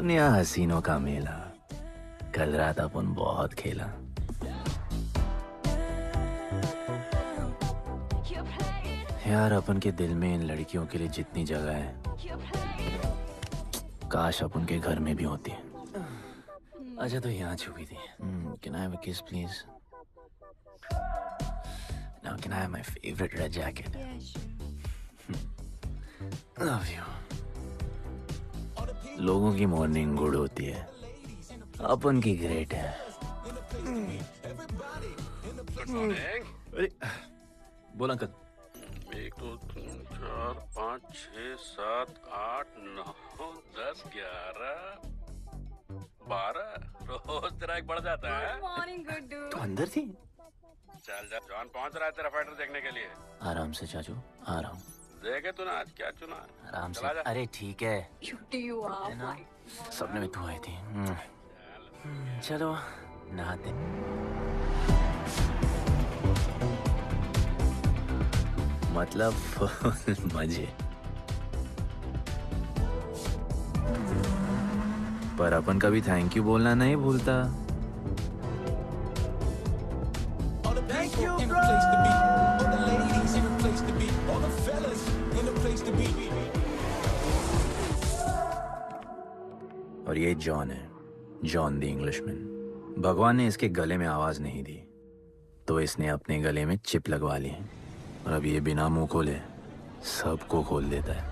दुनिया हसीनों का मेला, कल रात अपन बहुत खेला। यार अपन के दिल में इन लड़कियों के लिए जितनी जगह है, काश अपन के घर में भी होती। अच्छा तो यहाँ छुपी थी। Can I have a kiss please? Now can I have my favorite red jacket? Yeah, sure. Love you. लोगों की मॉर्निंग गुड होती है, अपन की ग्रेट है। अरे बोल अंकल। 1 2 3 4 5 6 7 8 9 10 11 12 रोज तेरा एक बढ़ जाता है। Good morning, Guddu. तो अंदर थी? चल जा, जॉन पहुंच रहा है तेरा फाइटर देखने के लिए। आराम से चाचू, आ रहा हूँ। देखे तूने आज क्या चुना? आराम से। चला जा। अरे ठीक है, Cutie you are. My सपने में तू आई थी। चलो नहाते। मतलब फुल मजे। पर अपन कभी थैंक यू बोलना नहीं भूलता। Thank you, in a place to be. All the ladies in a place to be. All the fellas in a place to be. और ये जॉन है, जॉन द इंग्लिशमैन। भगवान ने इसके गले में आवाज नहीं दी, तो इसने अपने गले में चिप लगवा ली और अब ये बिना मुंह खोले सबको खोल देता है।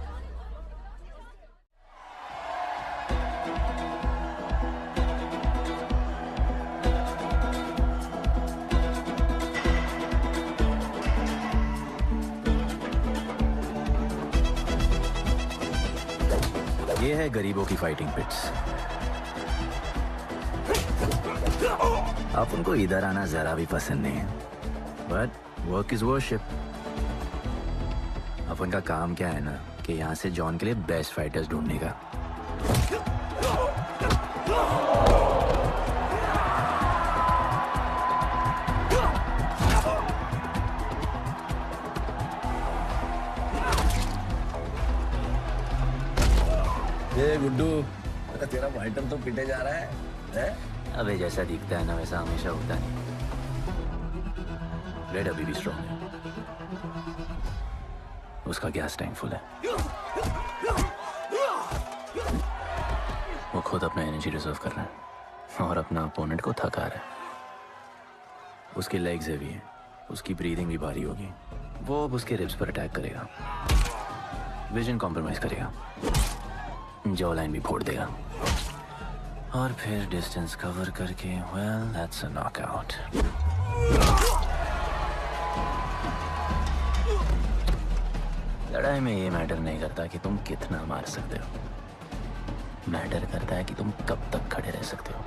ये है गरीबों की फाइटिंग पिट्स। आप उनको इधर आना जरा भी पसंद नहीं है, बट वर्क इज वर्शिप। अपन का काम क्या है ना कि यहाँ से जॉन के लिए बेस्ट फाइटर्स ढूंढने का। ये गुड्डू, तेरा फाइटर तो पिटे जा रहा है? अबे जैसा दिखता है ना वैसा हमेशा होता नहीं। ब्लेड अभी भी स्ट्रॉन्ग है, उसका गैस टैंक फुल है। वो खुद अपना एनर्जी रिजर्व कर रहा है और अपना अपोनेंट को थका रहा है। उसकी लेग्स हेवी है, उसकी ब्रीदिंग भी भारी होगी। वो अब उसके रिब्स पर अटैक करेगा, विजन कॉम्प्रोमाइज करेगा, जॉ लाइन भी फोड़ देगा और फिर डिस्टेंस कवर करके वेल दैट्स अ नॉकआउट। लड़ाई में ये मैटर नहीं करता कि तुम कितना मार सकते हो, मैटर करता है कि तुम कब तक खड़े रह सकते हो।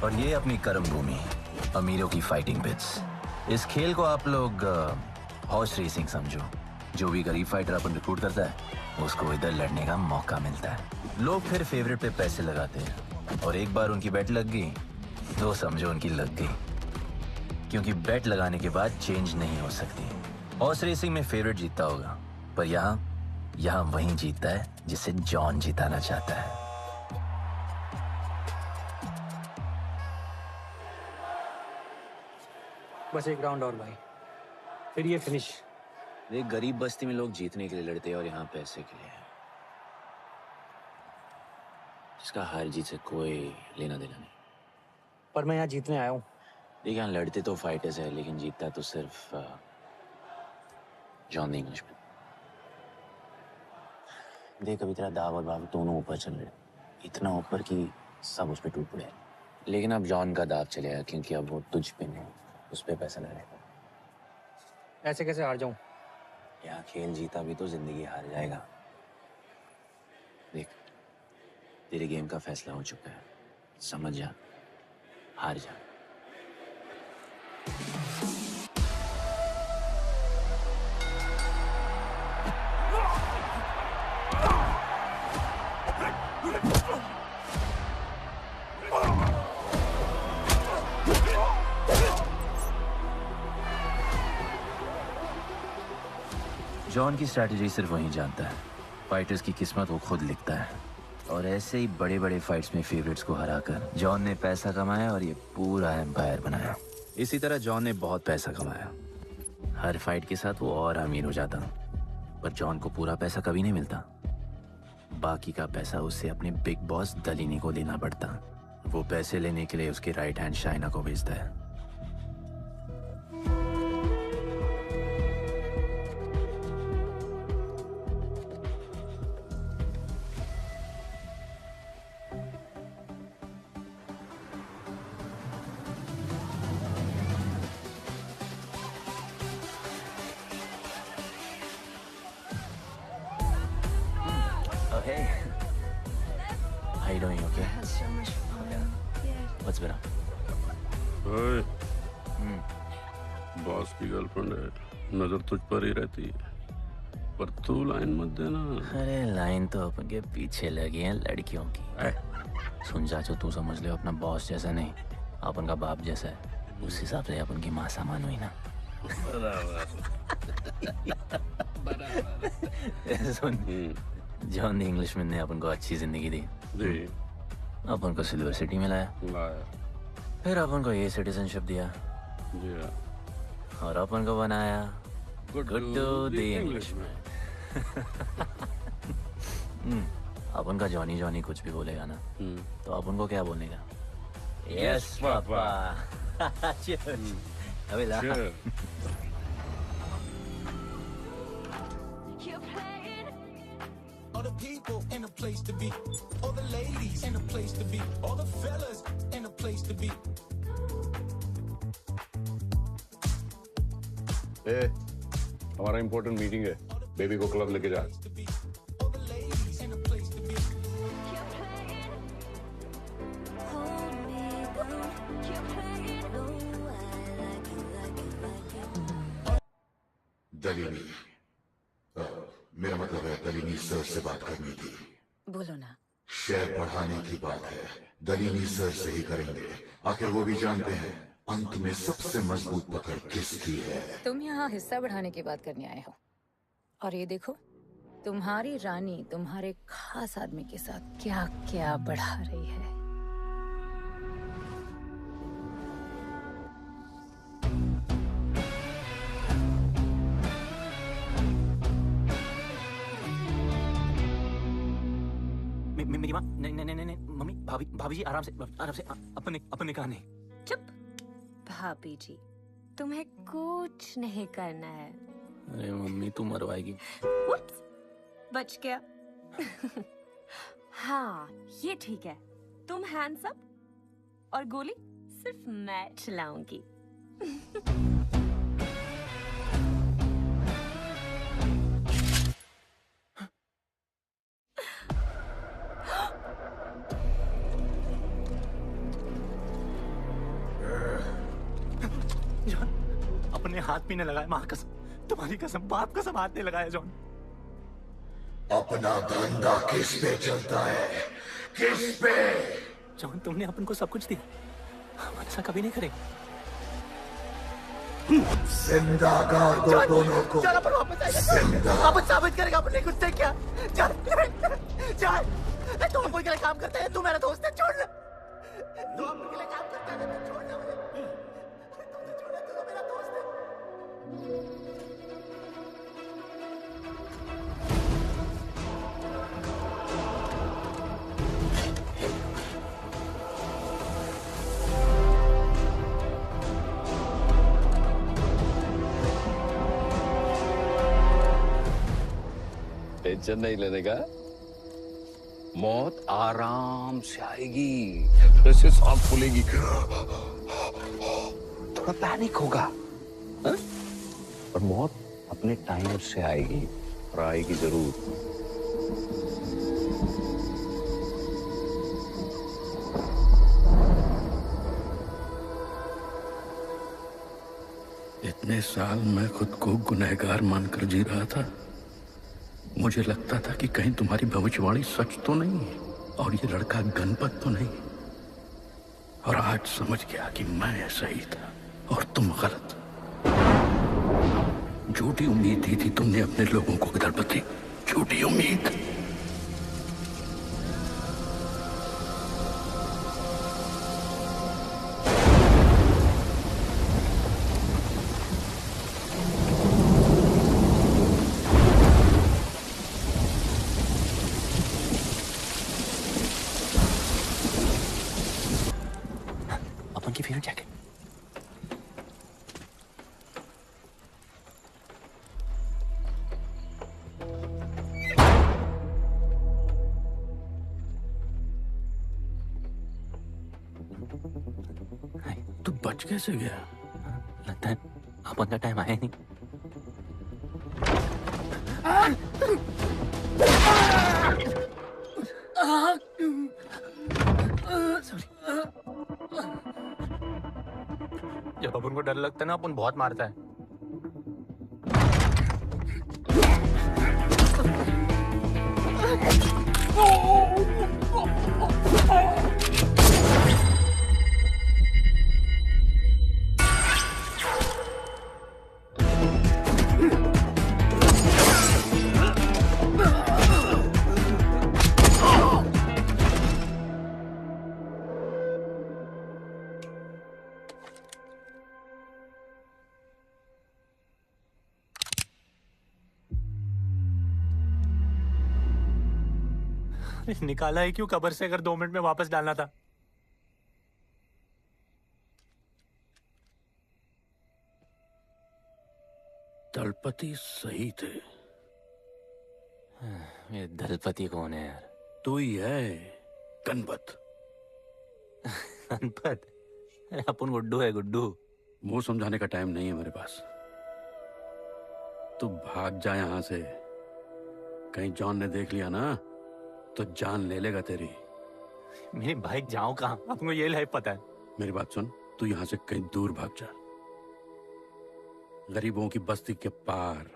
और ये अपनी कर्म भूमि, अमीरों की फाइटिंग पिट्स। इस खेल को आप लोग हॉर्स रेसिंग समझो। जो भी गरीब फाइटर अपन रिक्रूट करता है उसको इधर लड़ने का मौका मिलता है। लोग फिर फेवरेट पे पैसे लगाते हैं और एक बार उनकी बेट लग गई तो समझो उनकी लग गई, क्योंकि बेट लगाने के बाद चेंज नहीं हो सकती। हॉर्स रेसिंग में फेवरेट जीतता होगा, पर यहाँ वही जीतता है जिसे जॉन जिताना चाहता है। बस एक राउंड और भाई, फिर ये फिनिश। एक गरीब बस्ती में लोग जीतने के लिए लड़ते हैं और यहाँ पैसे के लिए, जिसका हार जीत से कोई लेना देना नहीं। पर मैं यहाँ जीतने आया हूँ। देखिए यहाँ लड़ते तो फाइटर्स है, लेकिन जीतता तो सिर्फ जॉन द इंग्लिशमैन। देख अभी तेरा दाव और बाव दोनों ऊपर चल रहे, इतना ऊपर कि सब उस पर टूट पड़े। लेकिन अब जॉन का दाव चलेगा क्योंकि अब वो तुझ पे नहीं, उस पे पैसा लगेगा। ऐसे कैसे हार जाऊं? यहाँ खेल जीता भी तो जिंदगी हार जाएगा। देख, तेरे गेम का फैसला हो चुका है, समझ जा, हार जा। जॉन की स्ट्रैटेजी सिर्फ वही जानता है। फाइटर्स की किस्मत वो खुद लिखता है। और ऐसे ही बड़े बड़े फाइट्स में फेवरेट्स को हराकर जॉन ने पैसा कमाया और ये पूरा एम्पायर बनाया। इसी तरह जॉन ने बहुत पैसा कमाया। हर फाइट के साथ वो और अमीर हो जाता, पर जॉन को पूरा पैसा कभी नहीं मिलता। बाकी का पैसा उसे अपने बिग बॉस दलीनी को देना पड़ता। वो पैसे लेने के लिए उसके राइट हैंड शाइना को भेजता है। Oh, hey. How you doing? Okay? Had so much fun. Yeah. What's been up? ओए, बॉस की गर्लफ्रेंड है, नजर तुझ पर ही रहती है, पर तू लाइन मत देना। अरे लाइन तो अपन के पीछे लगी है लड़कियों की। सुन चाचो, तू समझ ले अपना बॉस जैसा नहीं, अपन का बाप जैसा है। उस हिसाब से अपन की माँ सामान हुई ना। सुन, जॉन द इंग्लिशमैन ने अपन को अच्छी जिंदगी दी, जी, अपन को सिल्वर सिटी में लाया, लाया, फिर अपन को ये सिटीजनशिप दिया जी हाँ। और अपन को बनाया गुड्डू द इंग्लिशमैन। अपन का जॉनी जॉनी कुछ भी बोलेगा ना, तो अपन को क्या बोलने का? Yes papa. Cheers. अबे ला। Sure. You're playing. All the people in a place to be. All the ladies in a place to be. All the fellas in a place to be. ए, हमारा इम्पोर्टेंट मीटिंग है, baby को club लेके जा। All the ladies in a place to be. You're playing. Hold me down. You're playing. Oh, I like it. दलीनी मेरा मतलब है दलीनी sir से बात करनी थी। बोलो ना। शेयर बढ़ाने की बात है, दलीनी सर से ही करेंगे। आखिर वो भी जानते हैं अंत में सबसे मजबूत पकड़ किसकी है। तुम यहाँ हिस्सा बढ़ाने की बात करने आए हो, और ये देखो तुम्हारी रानी तुम्हारे खास आदमी के साथ क्या क्या बढ़ा रही है। मेरी माँ, नहीं नहीं नहीं नहीं मम्मी, भाभी भाभी जी आराम से अपने कहा नहीं। चुप। भाभी जी, तुम्हें कुछ नहीं करना है। अरे मम्मी तू मरवाएगी। Whoops, बच गया। हाँ, ये ठीक है। तुम हैंड्स अप और गोली सिर्फ मैं चलाऊंगी। जॉन, अपने हाथ भी नहीं लगाया, माँ कसम, तुम्हारी कसम, बाप कसम, हाथ नहीं लगाया जॉन। अपना धंधा किस पे चलता है, किस पे? जॉन, तुमने अपन को सब कुछ दिया, हम ऐसा कभी नहीं करेंगे। जिंदा गाड़ दो दोनों को। चल अपन वापस आएंगे, जिंदा। अपन साबित करेगा अपने कुछ से क्या। चल चल, तुम अपन के लिए काम करते हैं, तू मेरा दोस्त है, छोड़ ना। तू अपन के लिए काम करता है, तू छोड़ ना मुझे। तुमने छोड़ा, तू तो मेरा दोस्त है। टेंशन नहीं लेने का, मौत आराम से आएगी, ऐसे सांस फूलेगी, थोड़ा पैनिक होगा, हाँ? पर मौत अपने टाइम से आएगी और आएगी जरूर। इतने साल मैं खुद को गुनहगार मानकर जी रहा था। मुझे लगता था कि कहीं तुम्हारी भविष्यवाणी सच तो नहीं है और ये लड़का गणपत तो नहीं। और आज समझ गया कि मैं सही था और तुम गलत। झूठी उम्मीद दी थी तुमने अपने लोगों को दलपति, झूठी उम्मीद। अपन की फेवरेट जैकेट। तू बच कैसे गया? लगता है अपन का टाइम आया नहीं। जब अपन को डर लगता है ना, अपन बहुत मारता है। निकाला है क्यों कब्र से, अगर 2 मिनट में वापस डालना था? दलपति सही थे। ये दलपति कौन है यार? तू ही है, गणपत। गणपत? अरे अपन गुड्डू है, गुड्डू। मुंह समझाने का टाइम नहीं है मेरे पास। तू भाग जा यहां से। कहीं जॉन ने देख लिया ना तो जान ले लेगा तेरी। मेरी बाइक जाऊं कहाँ? आपको ये लाइफ पता है। मेरी बात सुन, तू यहां से कहीं दूर भाग जा। गरीबों की बस्ती के पार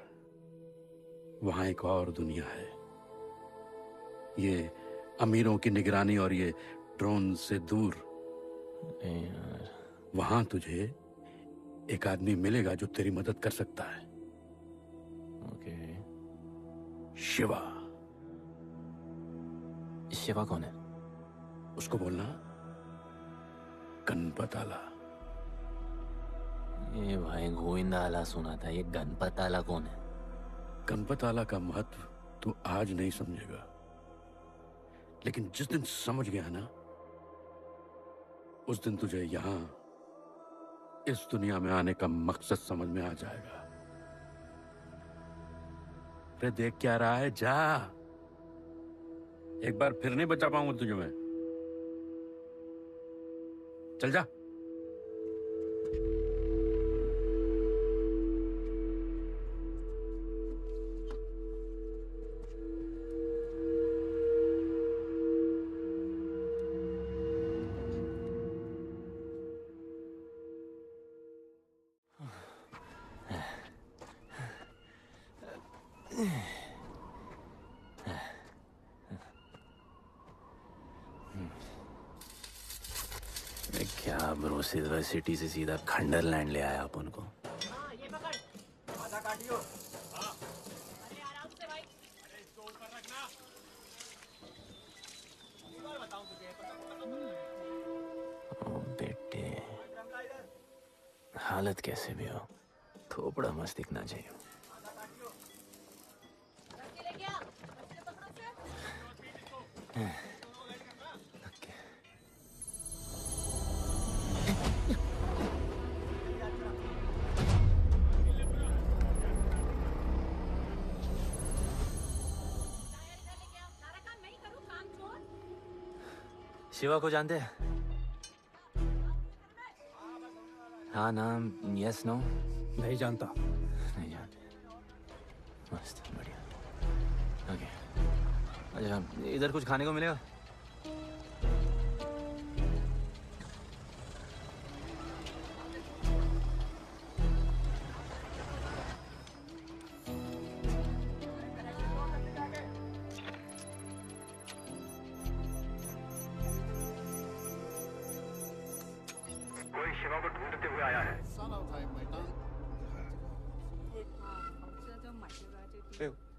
वहां एक और दुनिया है। ये अमीरों की निगरानी और ये ड्रोन से दूर। वहां तुझे एक आदमी मिलेगा जो तेरी मदद कर सकता है। ओके। शिवा। शिवा कौन है? उसको बोलना गणपत आला। ये भाई गोविंदा आला सुना था, ये गणपत आला कौन है? गणपत आला का महत्व तू आज नहीं समझेगा, लेकिन जिस दिन समझ गया ना, उस दिन तुझे यहां इस दुनिया में आने का मकसद समझ में आ जाएगा। अरे देख क्या रहा है, जा। एक बार फिर नहीं बचा पाऊंगा तुझे मैं। चल जा। क्या ब्रो, सिल्वर सिटी से सीधा खंडरलैंड ले आया अपन को। ओ बेटे, हालत कैसे भी हो, थोपड़ा मस्त दिखना चाहिए। शिवा को जानते हैं? हाँ नाम यस नो? नहीं जानता। नहीं जानते। मस्त बढ़िया। ओके अच्छा इधर कुछ खाने को मिलेगा? कोई शिवा को ढूंढते हुए आया है।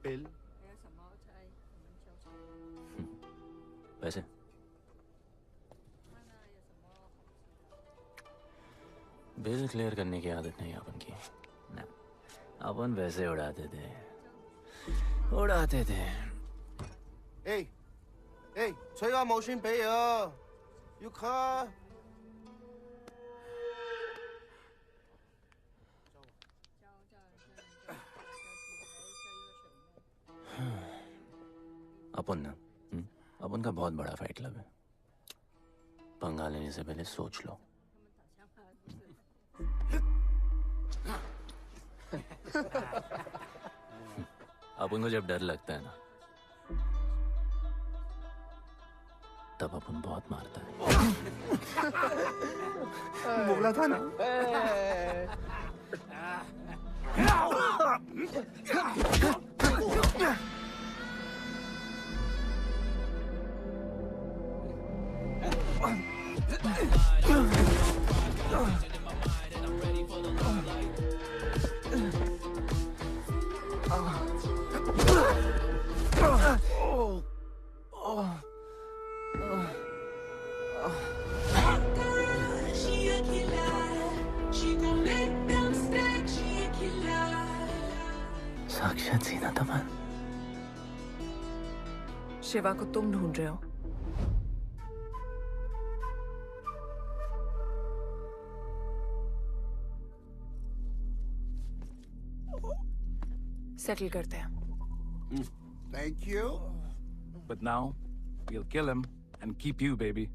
बिल पैसे? बिल क्लियर करने की आदत नहीं अपन की ना। अपन वैसे उड़ाते थे। Hey, hey， 吹下冇算俾啊，要卡。 अपन ना अपन का बहुत बड़ा फाइट क्लब है। पंगा लेने से पहले सोच लो। अपन को जब डर लगता है ना तब अपन बहुत मारता है। बोला था ना। साक्षात सीना तमन। शिवा को तुम ढूंढ रहे हो? सेटल करते हैं। Thank you. But now, we'll kill him and keep you, baby.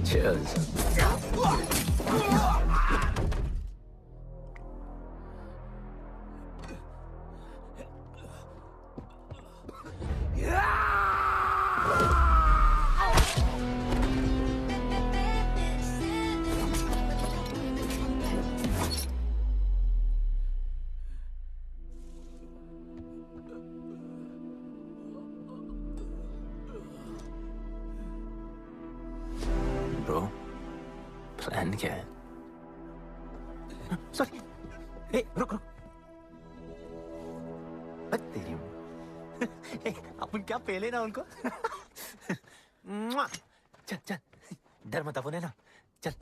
Cheers. Bro, plan क्या है? सॉरी। ए रुक रुक। तेरी अपन क्या पहले ना उनको। चल चल डर मत अपन है ना चल।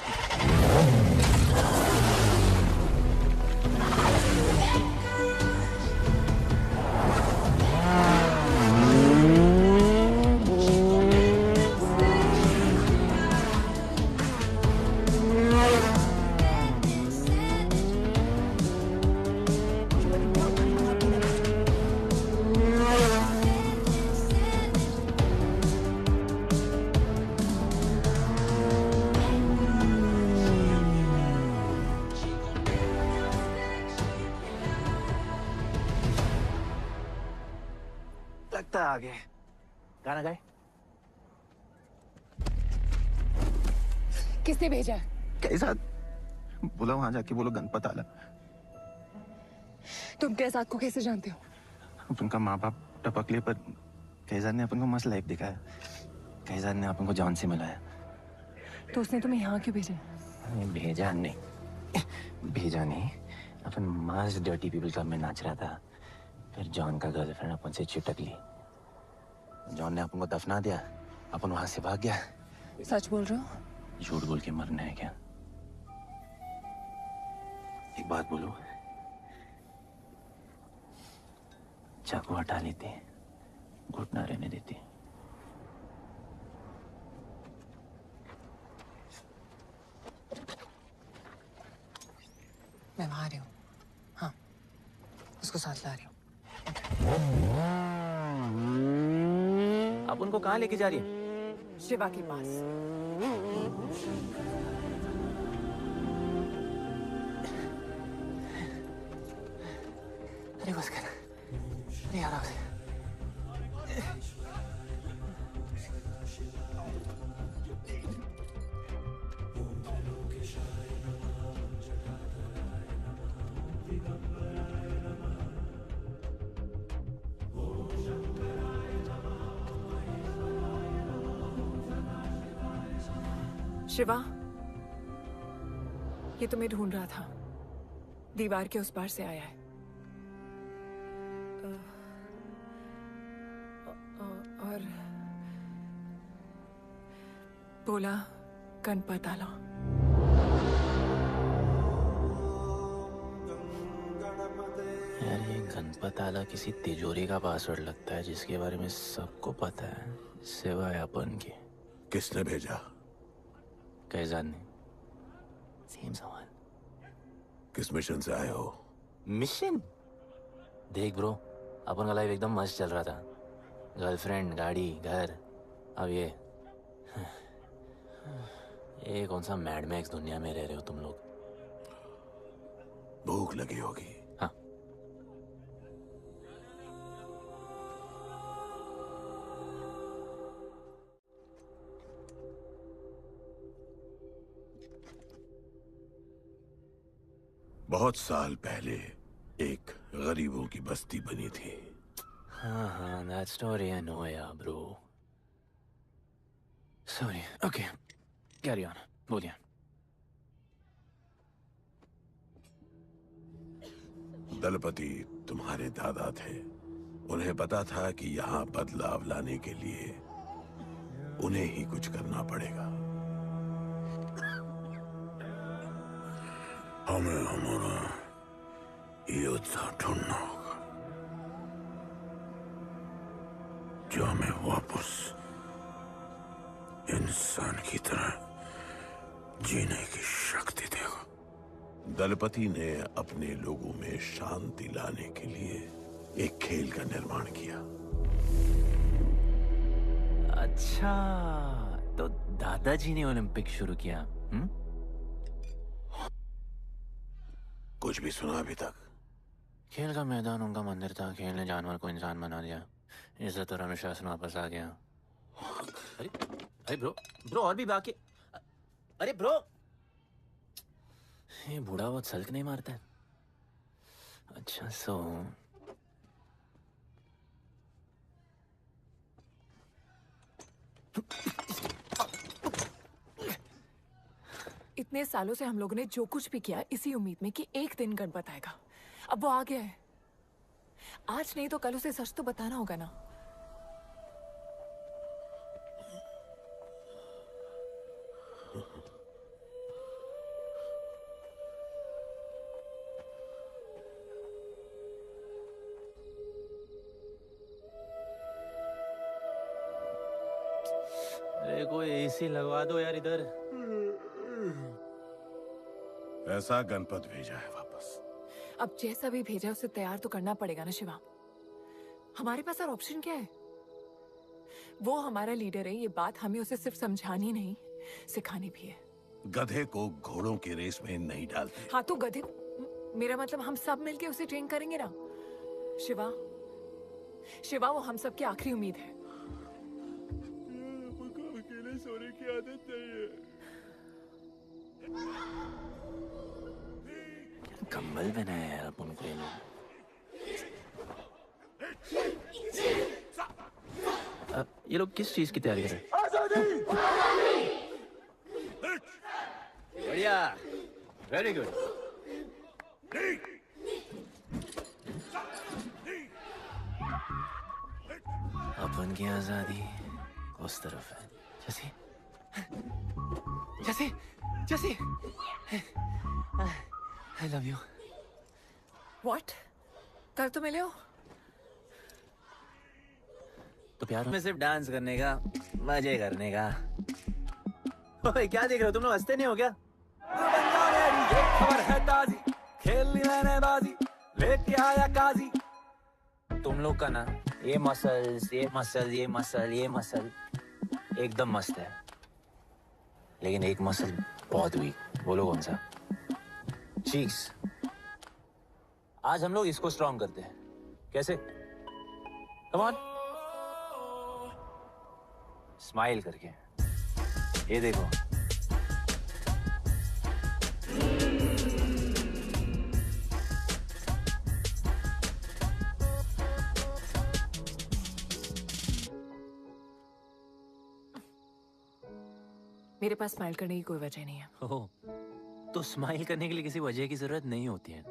लगता है आगे। गाना गाए। किसने भेजा? कैसा? बोला वहां जाके बोलो गणपत आला। तुम कैसाद को कैसे जानते हो? उनका माँ बाप टपकले पर कैजाद ने अपन को मस्त लाइफ दिखाया। कैजाद ने अपन को जॉन से मिलाया। तो उसने तुम्हें यहाँ क्यों भेजा? भेजा नहीं, भेजा नहीं। अपन मस्त डर्टी पीपल क्लब में नाच रहा था। फिर जॉन का गर्लफ्रेंड अपन से चिपक ली। जॉन ने अपन को दफना दिया। अपन वहां से भाग गया। सच बोल रहे हो? झूठ बोल के मरना है क्या? एक बात बोलूं, चाकू हटा लेते, घुटना रहने देते। मैं वहां आ रही हूँ। हाँ, उसको साथ ला रही हूँ। आप उनको कहाँ लेके जा रही है? शिवा के पास। अरे बस कर, अरे आराम से। शिवा, ये तुम्हें ढूंढ रहा था। दीवार के उस पार से आया है। और बोला गणपत आला। यार ये गणपत आला किसी तिजोरी का पासवर्ड लगता है जिसके बारे में सबको पता है सिवाय अपन के। किसने भेजा? कैजाद ने। सेम सवाल। किस मिशन से आए हो? मिशन? देख ब्रो, अपन का लाइफ एकदम मस्त चल रहा था। गर्लफ्रेंड, गाड़ी, घर। अब ये कौन सा मैड मैक्स दुनिया में रह रहे हो तुम लोग। भूख लगी होगी। हाँ। बहुत साल पहले एक गरीबों की बस्ती बनी थी। हाँ, that story I know, yeah, bro. Sorry. Okay, carry on. बोलिए। दलपति तुम्हारे दादा थे। उन्हें पता था कि यहाँ बदलाव लाने के लिए उन्हें ही कुछ करना पड़ेगा। हमें हमारा योद्धा ढूंढना होगा जो हमें वापस इंसान की तरह जीने की शक्ति देगा। दलपति ने अपने लोगों में शांति लाने के लिए एक खेल का निर्माण किया। अच्छा, तो दादाजी ने ओलंपिक शुरू किया। कुछ भी सुना अभी तक? खेल का मैदान उनका मंदिर था। खेल ने जानवर को इंसान बना दिया। इज्जत और अनुशासन वापस आ गया। अरे ब्रो और भी बाकी। अरे ब्रो, ये बूढ़ा बहुत सल्क नहीं मारता है। अच्छा सो इतने सालों से हम लोगों ने जो कुछ भी किया इसी उम्मीद में कि एक दिन गणपत आएगा। अब वो आ गया है। आज नहीं तो कल उसे सच तो बताना होगा ना। अरे कोई एसी लगवा दो यार इधर। ऐसा गणपत भेजा है वापस। अब जैसा भी भेजा है उसे तैयार तो करना पड़ेगा ना शिवा। हमारे पास और ऑप्शन क्या है? वो हमारा लीडर है। ये बात हमें उसे सिर्फ समझानी नहीं सिखानी भी है। गधे को घोड़ों की रेस में नहीं डालते। हाँ तो गधे, मेरा मतलब हम सब मिलके उसे ट्रेन करेंगे ना शिवा। शिवा, वो हम सब की आखिरी उम्मीद है। मुझको अकेले सोने की आदत नहीं है। कंबल बनाया यार अपन को ये लोग। ये लोग किस चीज की तैयारी कर रहे हैं? बढ़िया, वेरी गुड। अपन की आजादी उस तरफ है। जैसे जैसे जैसे आई लव यू। What? कल तो मिले हो? तो प्यार में सिर्फ डांस करने का, मजे करने का। ओए क्या देख रहे हो तुम लोग, हंसते नहीं हो क्या? ये खबर है ताजी, खेलनी मैंने बाजी, लेके आया काजी। तुम लोग का ना ये मसल्स ये मसल एकदम मस्त है, लेकिन एक मसल बहुत वीक। बोलो कौन सा? चीक्स। आज हम लोग इसको स्ट्रॉन्ग करते हैं। कैसे? कम ऑन, स्माइल करके। ये देखो, मेरे पास स्माइल करने की कोई वजह नहीं है। ओह, तो स्माइल करने के लिए किसी वजह की जरूरत नहीं होती है।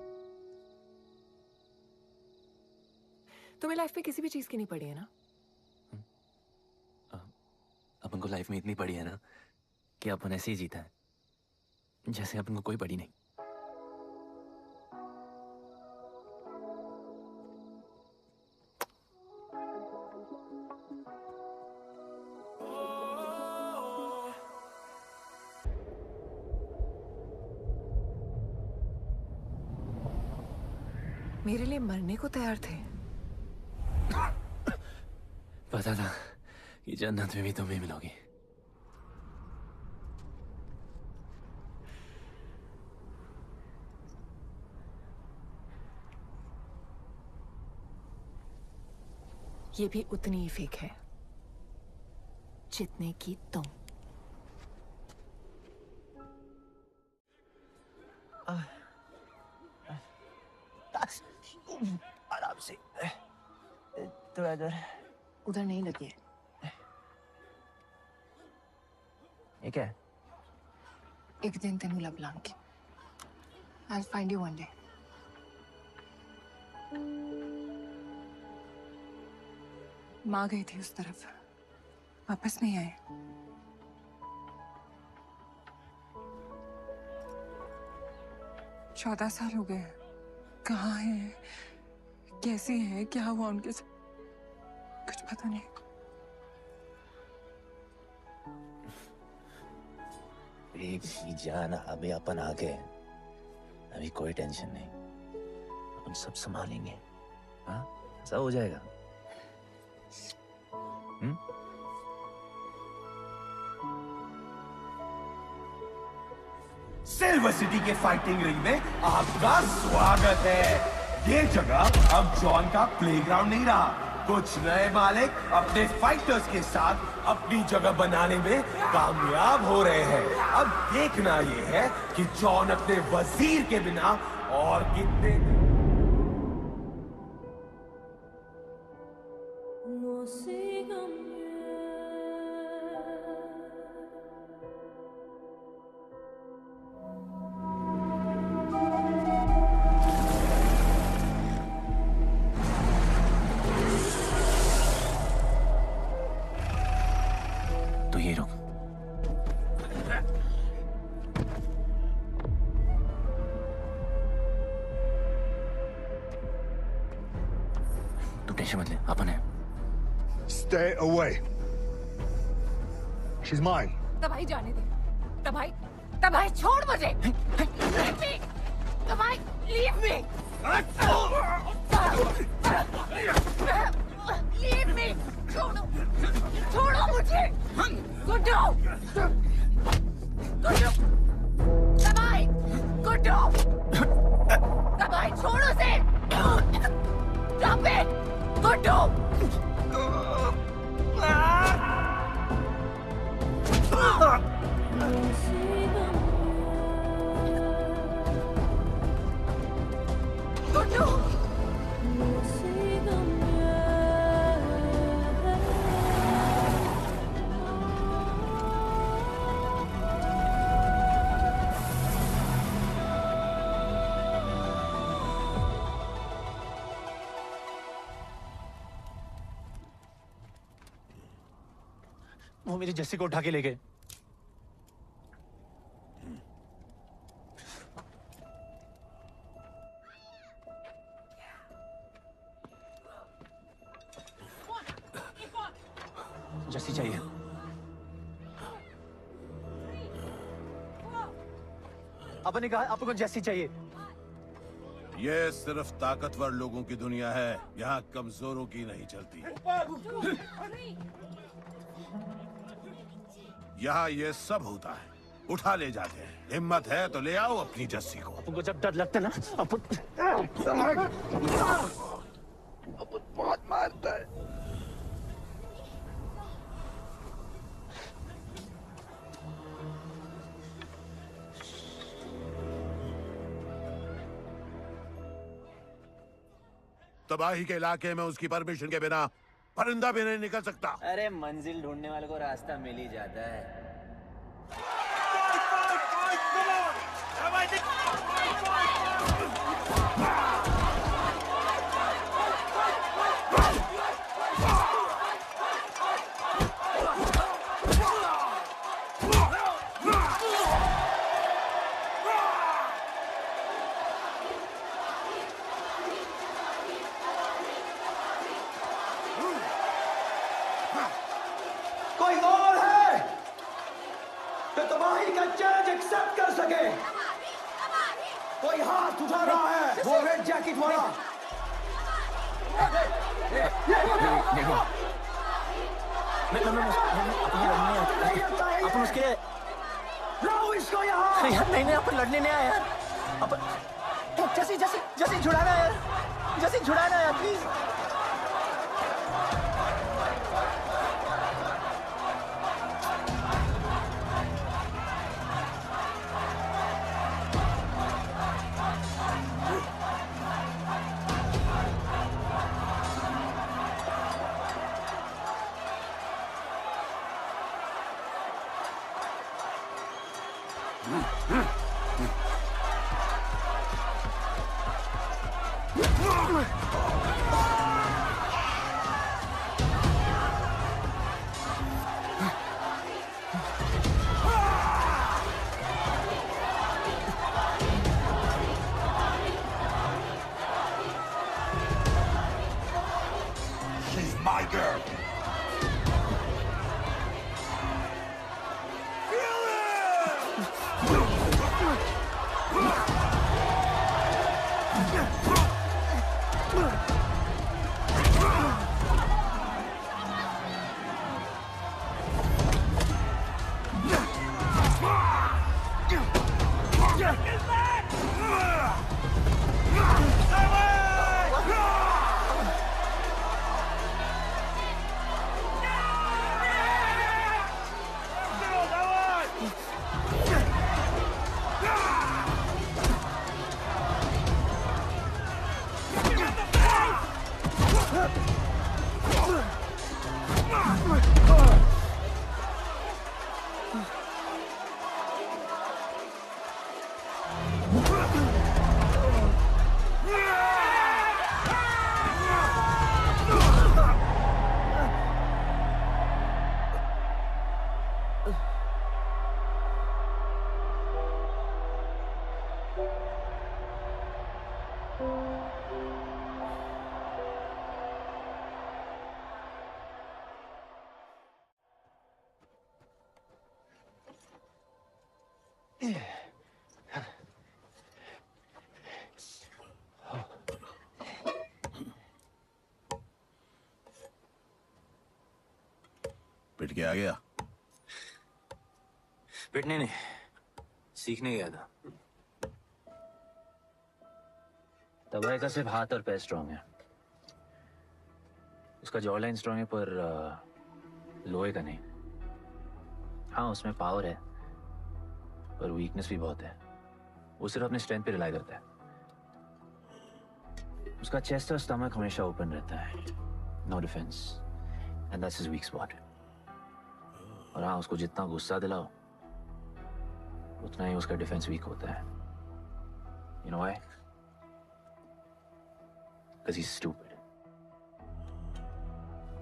तुम्हें लाइफ में किसी भी चीज की नहीं पड़ी है ना? अपन को लाइफ में इतनी पड़ी है ना कि अपन ऐसे ही जीता है जैसे अपन को कोई पड़ी नहीं। मेरे लिए मरने को तैयार थे। पता था कि जन्नत में भी तुम ही मिलोगी। ये भी उतनी ही फेक है जितने की तुम। आराम से। तो इधर उधर नहीं लगी है। ये क्या है? एक दिन तेनू लब Langi. I'll find you one day. माँ गई थी उस तरफ, वापस नहीं आए। चौदह साल हो गए। कहाँ है, कैसी है, क्या हुआ उनके साथ, कुछ पता नहीं। एक ही जान, अभी अपन आ गए। अभी कोई टेंशन नहीं, अपन सब संभालेंगे। हाँ, सब हो जाएगा। सिल्वर सिटी के फाइटिंग रिंग में आपका स्वागत है। ये जगह अब जॉन का प्लेग्राउंड नहीं रहा। कुछ नए मालिक अपने फाइटर्स के साथ अपनी जगह बनाने में कामयाब हो रहे हैं। अब देखना ये है कि जॉन अपने वजीर के बिना और कितने तो ये रुक। तू टेंशन मत ले, अपन है। Stay away. She's mine. तबाही जाने दे। तबाही छोड़ मुझे। तबाही लीव मी। Leave me. छोड़ो मुझे। गुड्डू। तबाही छोड़ो से। Stop it. गुड्डू। वो मेरी जस्सी को उठा के ले गए। जस्सी चाहिए। अपन ने कहा अपन को जस्सी चाहिए। ये सिर्फ ताकतवर लोगों की दुनिया है, यहाँ कमजोरों की नहीं चलती। यहाँ ये सब होता है, उठा ले जाते हैं। हिम्मत है तो ले आओ अपनी जस्सी को। अपन को जब डर लगता है ना, अपन बहुत मारता है। तबाही के इलाके में उसकी परमिशन के बिना परिंदा भी नहीं निकल सकता। अरे मंजिल ढूंढने वाले को रास्ता मिल ही जाता है। कोई और है तो तबाही का चैलेंज एक्सेप्ट कर सके? कोई हाथ उठा रहा है? वो रेड जैकेट वाला। अपन उसके लाओ इसको यहाँ। यार नहीं अपन लड़ने नहीं आए यार। अपन जैसी जैसी जैसी छुड़ाना यार, जैसी छुड़ाना यार प्लीज। She's my girl. पिट के आ गया? पिटने नहीं, सीखने गया था। तबाही का सिर्फ हाथ और पैर स्ट्रांग है, उसका जॉ लाइन स्ट्रॉन्ग है पर लोहे का नहीं। हाँ उसमें पावर है पर वीकनेस भी बहुत है। वो सिर्फ अपने स्ट्रेंथ पे रिलाई करता है। उसका चेस्ट और स्टमक हमेशा ओपन रहता है, no defence, and that's his weak spot. और हाँ उसको जितना गुस्सा दिलाओ उतना ही उसका डिफेंस वीक होता है। You know why? Because he is stupid.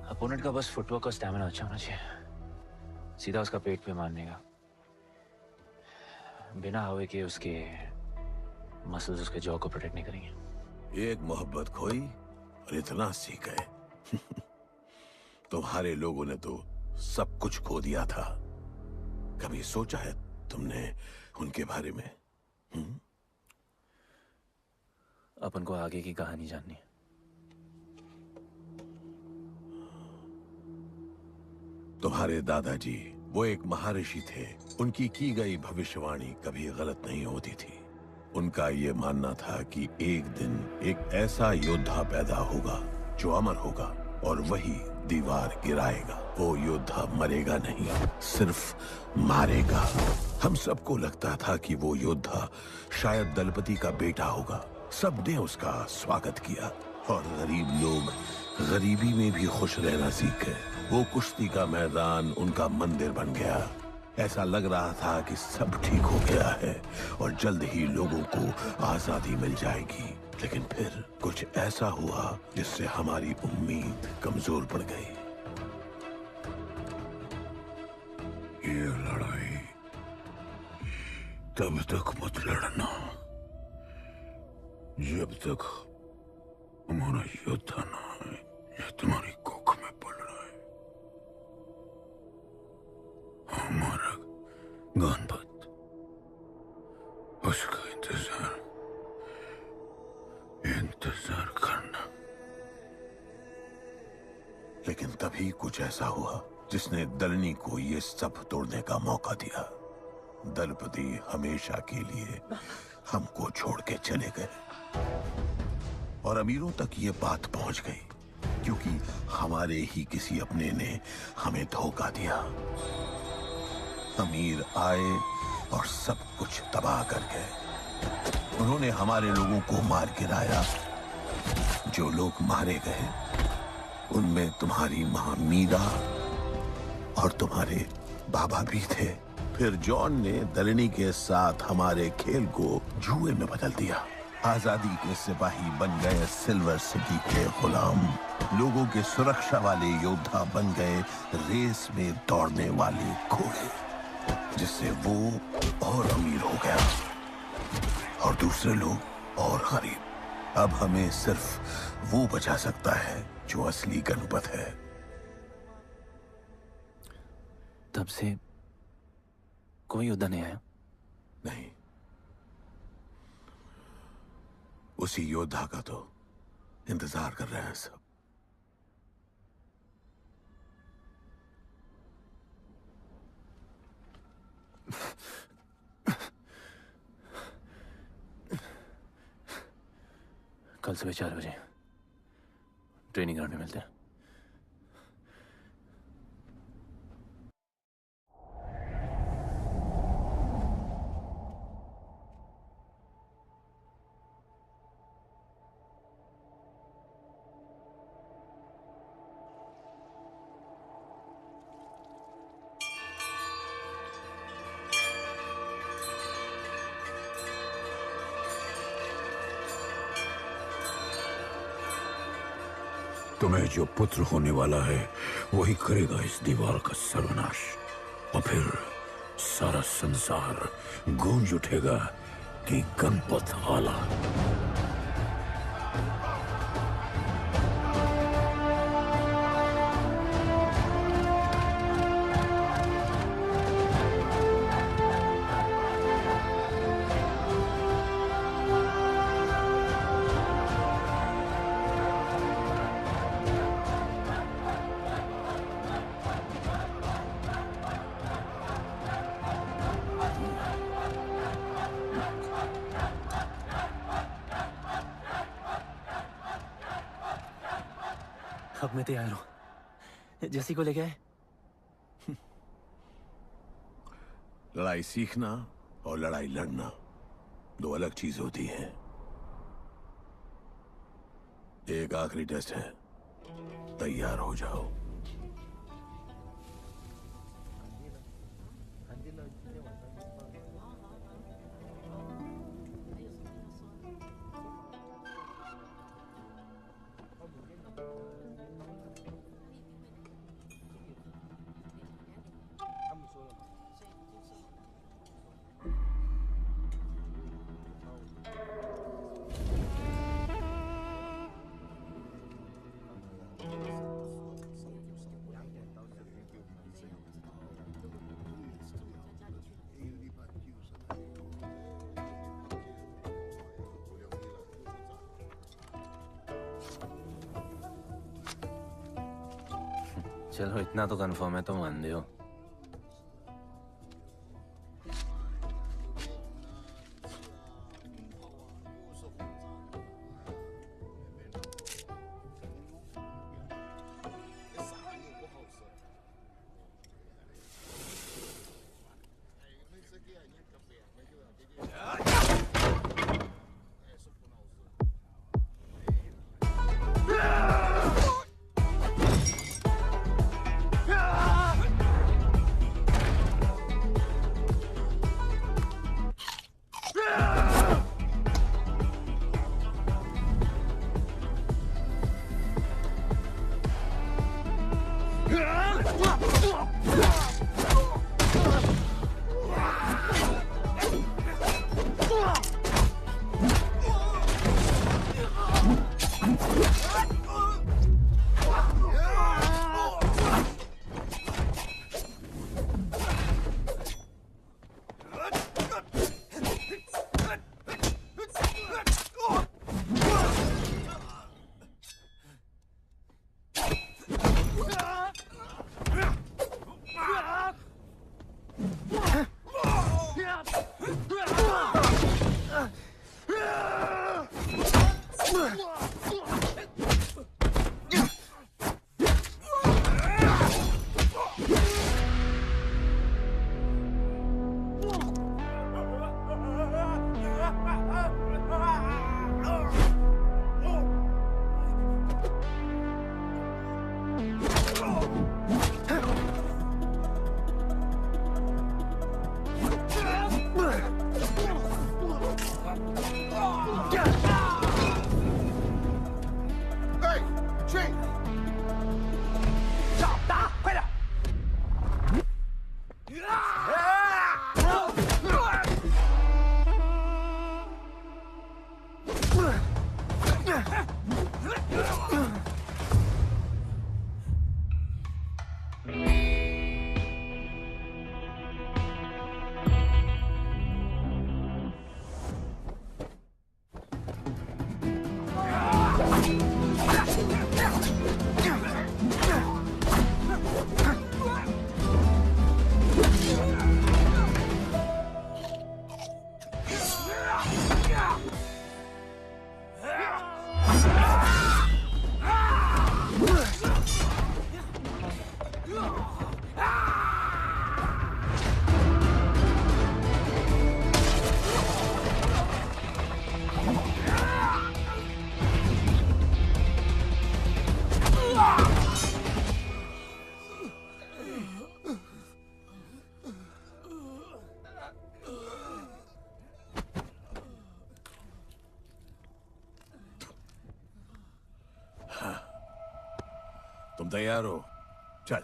Opponent का बस फुटवर्क और स्टैमिना अच्छा होना चाहिए, सीधा उसका पेट पे मारने का, बिना हवा के उसके मसल्स उसके जॉ को प्रोटेक्ट नहीं करेंगे। एक मोहब्बत खोई और इतना सीख गए। तुम्हारे लोगों ने तो सब कुछ खो दिया था। कभी सोचा है तुमने उनके बारे में? अपन को आगे की कहानी जाननी है। तुम्हारे दादाजी वो एक महर्षि थे। उनकी की गई भविष्यवाणी कभी गलत नहीं होती थी। उनका ये मानना था कि एक दिन एक ऐसा योद्धा पैदा होगा जो अमर होगा और वही दीवार गिराएगा। वो योद्धा मरेगा नहीं, सिर्फ मारेगा। हम सबको लगता था कि वो योद्धा शायद दलपति का बेटा होगा। सबने उसका स्वागत किया और गरीब लोग गरीबी में भी खुश रहना सीख गए। वो कुश्ती का मैदान उनका मंदिर बन गया। ऐसा लग रहा था कि सब ठीक हो गया है और जल्द ही लोगों को आजादी मिल जाएगी। लेकिन फिर कुछ ऐसा हुआ जिससे हमारी उम्मीद कमजोर पड़ गई। ये लड़ाई तब तक मत लड़ना जब तक हमारा योद्धा ना है या तुम्हारी कोख में पड़ रहा है। हमारा गणपत, उसका इंतजार करना। लेकिन तभी कुछ ऐसा हुआ जिसने दलनी को ये सब तोड़ने का मौका दिया। दलपति हमेशा के लिए हमको छोड़ के चले गए और अमीरों तक ये बात पहुंच गई क्योंकि हमारे ही किसी अपने ने हमें धोखा दिया। अमीर आए और सब कुछ तबाह कर गए। उन्होंने हमारे लोगों को मार गिराया। जो लोग मारे गए उनमें तुम्हारी मां मीरा और तुम्हारे बाबा भी थे। फिर जॉन ने दलनी के साथ हमारे खेल को जुए में बदल दिया। आजादी के सिपाही बन गए सिल्वर सिटी के गुलाम। लोगों के सुरक्षा वाले योद्धा बन गए रेस में दौड़ने वाले घोड़े, जिससे वो और अमीर हो गया और दूसरे लोग और गरीब। अब हमें सिर्फ वो बचा सकता है जो असली गणपत है। तब से कोई योद्धा नहीं आया? नहीं, उसी योद्धा का तो इंतजार कर रहे हैं सब। कल सुबह 4 बजे ट्रेनिंग ग्राउंड में मिलते हैं। तुम्हें जो पुत्र होने वाला है वही करेगा इस दीवार का सर्वनाश। और फिर सारा संसार गूंज उठेगा कि गणपत आला। अब मैं तैयार हूं। जैसी को लेके आए। लड़ाई सीखना और लड़ाई लड़ना दो अलग चीज होती है। एक आखिरी टेस्ट है, तैयार हो जाओ। चलो इतना तो कंफर्म है, तो मान दो। तुम तैयार हो? चल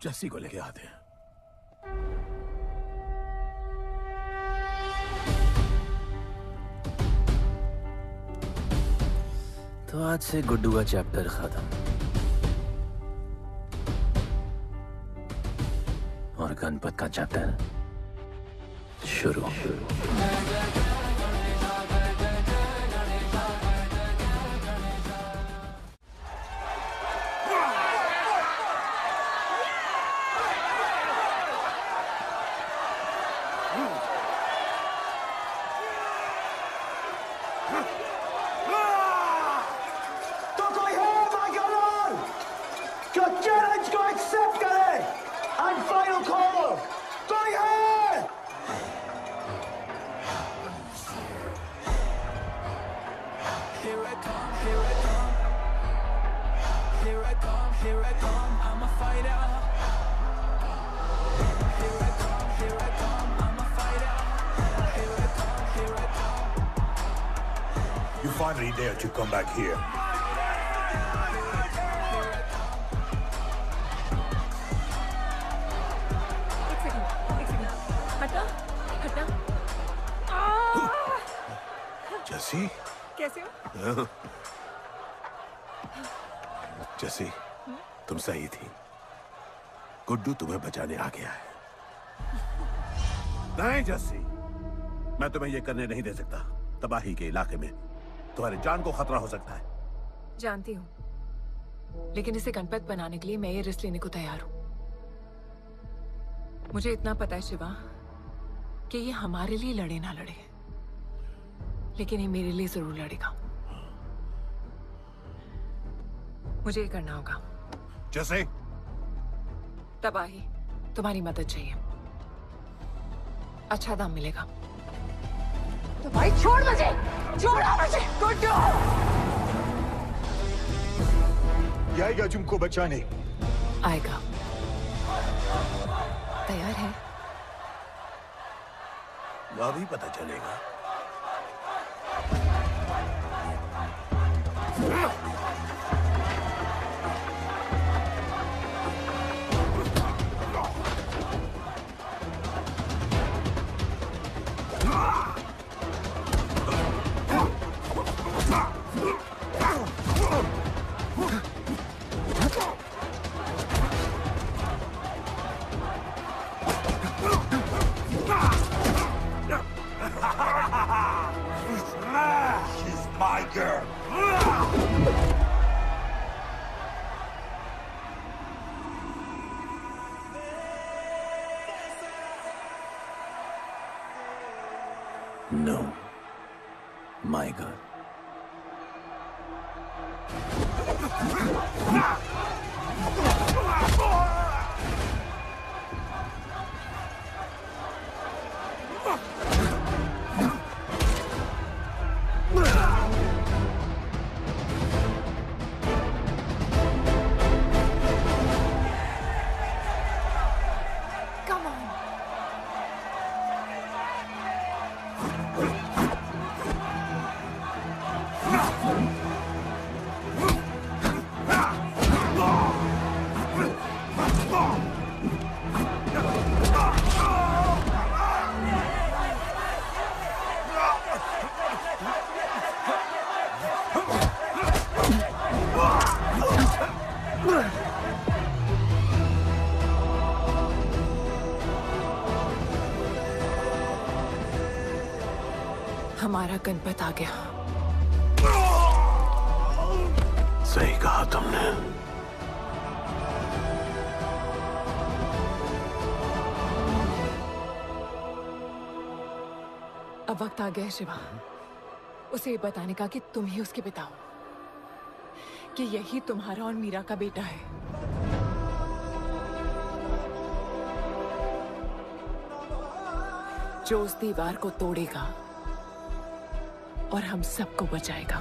जस्सी को लेके आते हैं। तो आज से गुड्डू का चैप्टर खत्म और गणपत का चैप्टर शुरू। तो कोई है भाग्यवान? जो चैलेंज को एक्सेप्ट करे एंड फाइनल कॉल कोई है? Here I come, here I come. Here I come, here I come. I'm a fighter. Here I come, here I come. I'm a fighter. Here I come, here I come. You finally dared to come back here. हटा हटा। जैसी कैसे हो? जैसी तुम सही थी। गुड्डू तुम्हें बचाने आ गया है। नहीं जैसी, मैं तुम्हें यह करने नहीं दे सकता। तबाही के इलाके में तुम्हारी जान को खतरा हो सकता है। जानती हूँ, लेकिन इसे गणपत बनाने के लिए मैं ये रिस्क लेने को तैयार हूँ। मुझे इतना पता है शिवा कि ये हमारे लिए लड़े ना लड़े, लेकिन ये मेरे लिए जरूर लड़ेगा। मुझे ये करना होगा। जैसे तबाही, तुम्हारी मदद चाहिए। अच्छा दाम मिलेगा। तो भाई छोड़ मुझे, छोड़ो मुझे। गुड्डू आएगा तुमको बचाने। आएगा। तैयार है? अभी पता चलेगा। She's my girl. No, my girl. Come on. हमारा गणपत आ गया। सही कहा तुमने। अब वक्त आ गया है शिवा, उसे ये बताने का कि तुम ही उसके पिता हो, कि यही तुम्हारा और मीरा का बेटा है। जो उस दीवार को तोड़ेगा और हम सबको बचाएगा।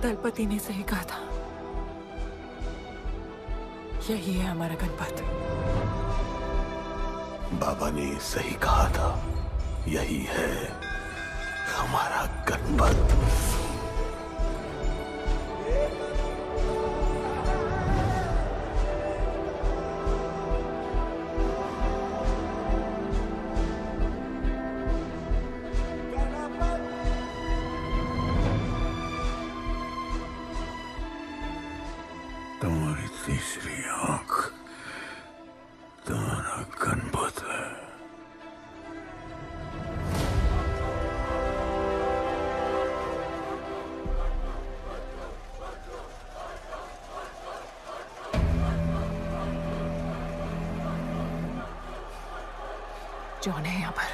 दलपति ने सही कहा था, यही है हमारा गणपत। बाबा ने सही कहा था, यही है हमारा गणपत। तुम्हारी तीसरी आंख तुम्हारा गणपत है। जॉन है यहाँ पर।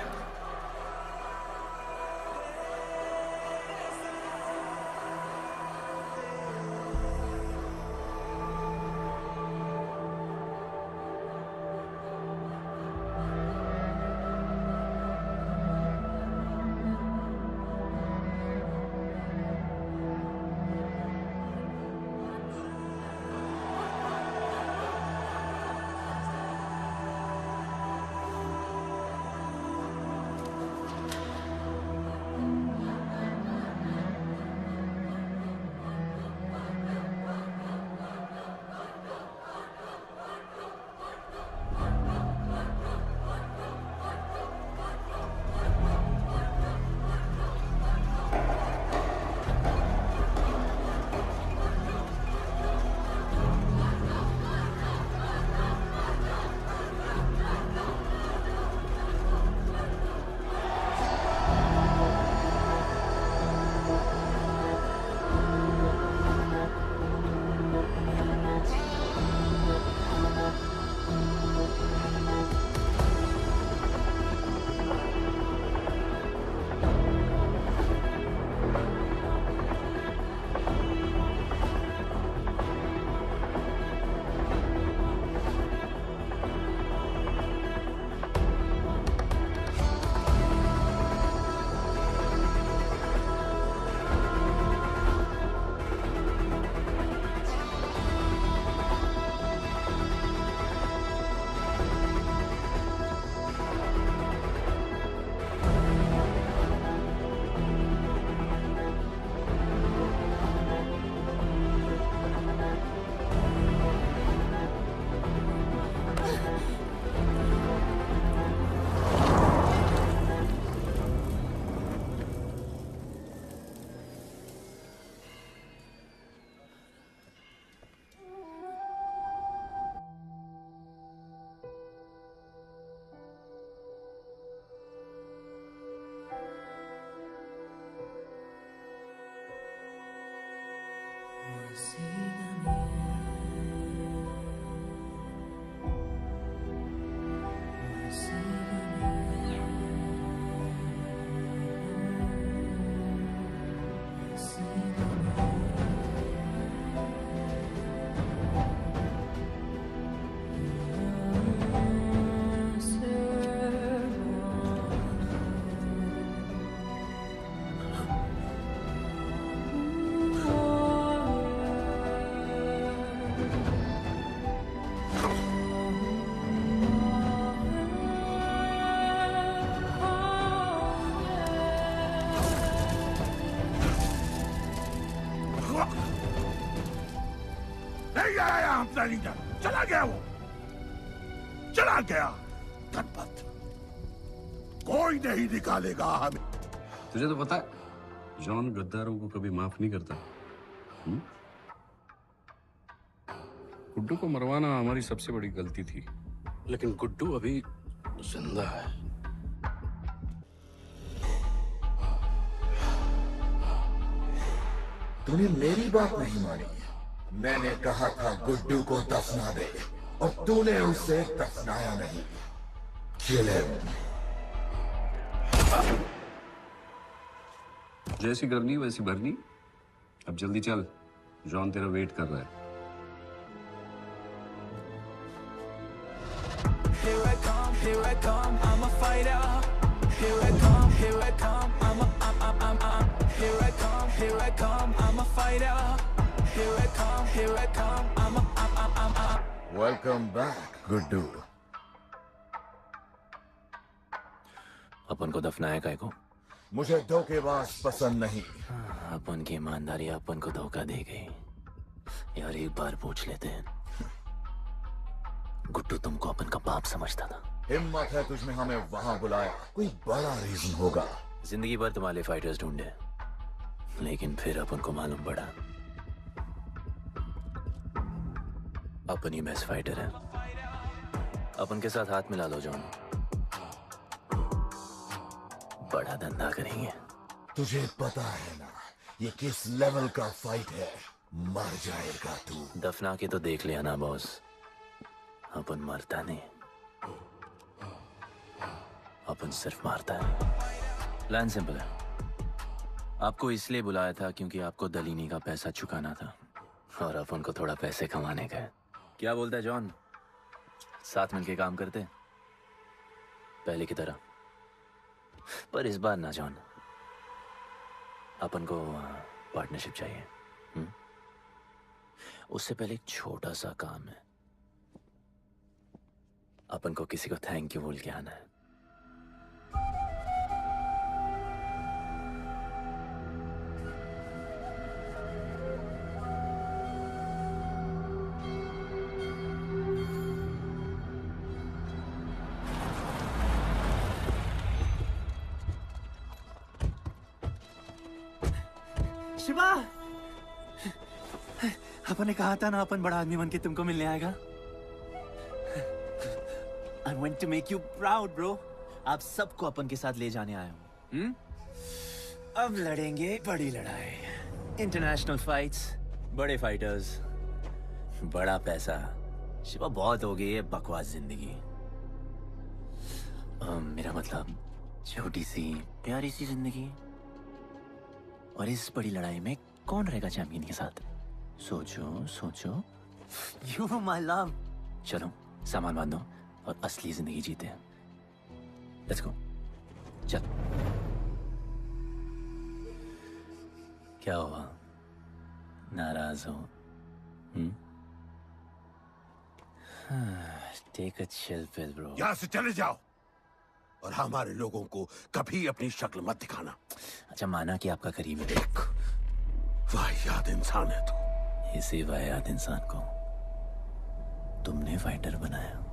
नहीं आया अपना लीडर, चला गया वो, चला गया। गणपत कोई नहीं निकालेगा हमें। तुझे तो पता है जॉन गद्दारों को कभी माफ नहीं करता। गुड्डू को मरवाना हमारी सबसे बड़ी गलती थी, लेकिन गुड्डू अभी जिंदा है। तूने मेरी बात नहीं मानी। मैंने कहा था गुड्डू को दफना दे और तूने उसे दफनाया नहीं। Kill him. जैसी करनी वैसी भरनी। अब जल्दी चल, जॉन तेरा वेट कर रहा है। Here I come, I'm a fighter. Here I come, here I come, I'm here I come, I'm a fighter. Here I come, I'm Welcome back, Guddu. अपन को दफनाया काय को? मुझे धोखेबाज पसंद नहीं। अपन की ईमानदारी अपन को धोखा दे गई। यार एक बार पूछ लेते हैं, गुड्डू तुमको अपन का बाप समझता था। हिम्मत है तुझमें हमें वहां बुलाया, कोई बड़ा रीजन होगा। जिंदगी भर तुम्हारे फाइटर्स ढूंढे, लेकिन फिर अपन को मालूम पड़ा अपन ही बेस्ट फाइटर है। अपन के साथ हाथ मिला लो जॉन, बड़ा धंधा करेंगे। तुझे पता है ना ये किस लेवल का फाइट है? मर जाएगा तू। दफना के तो देख लिया ना बॉस, अपन मरता नहीं, अपन सिर्फ मारता है। प्लान सिंपल है। आपको इसलिए बुलाया था क्योंकि आपको दलीनी का पैसा चुकाना था और अपन को थोड़ा पैसे कमाने का है। क्या बोलता है जॉन? साथ मिलके काम करते पहले की तरह। पर इस बार ना जॉन, अपन को पार्टनरशिप चाहिए। उससे पहले एक छोटा सा काम है। अपन को किसी को थैंक यू बोल के आना है। शिवा, अपन ने कहा था ना अपन बड़ा आदमी बन के तुमको मिलने आएगा। I want to make you proud, bro. आप सबको अपन के साथ ले जाने आया हूँ। अब लड़ेंगे बड़ी लड़ाई। इंटरनेशनल फाइट्स, बड़े फाइटर्स, बड़ा पैसा। शिवा बहुत हो गई है बकवास जिंदगी। मेरा मतलब छोटी सी प्यारी सी जिंदगी। और इस बड़ी लड़ाई में कौन रहेगा चैंपियन के साथ? सोचो सोचो। You my love. चलो सामान बांधो और असली जिंदगी जीते हैं। Let's go. चल। क्या हुआ? नाराज हो? Take a chill pill, bro. यहाँ से चले जाओ और हमारे लोगों को कभी अपनी शक्ल मत दिखाना। अच्छा माना कि आपका करीबी देख। वाहियात इंसान है तू। इसी वाहियात इंसान को तुमने फाइटर बनाया।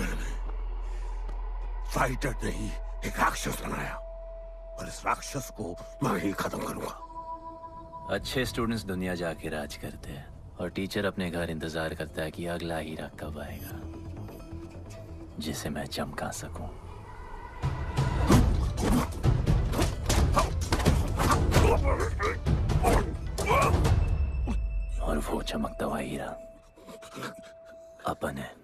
मैंने फाइटर नहीं एक राक्षस बनाया, और इस राक्षस को मैं ही खत्म करूंगा। अच्छे स्टूडेंट्स दुनिया जाके राज करते हैं और टीचर अपने घर इंतजार करता है कि अगला हीरा कब आएगा जिसे मैं चमका सकूं। और वो चमकता हुआ हीरा अपन है।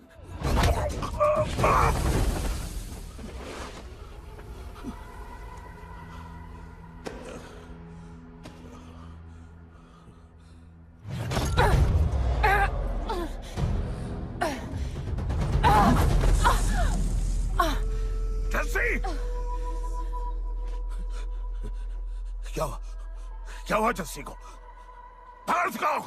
क्या हुआ जस्सी को? बाहर सिखाओ।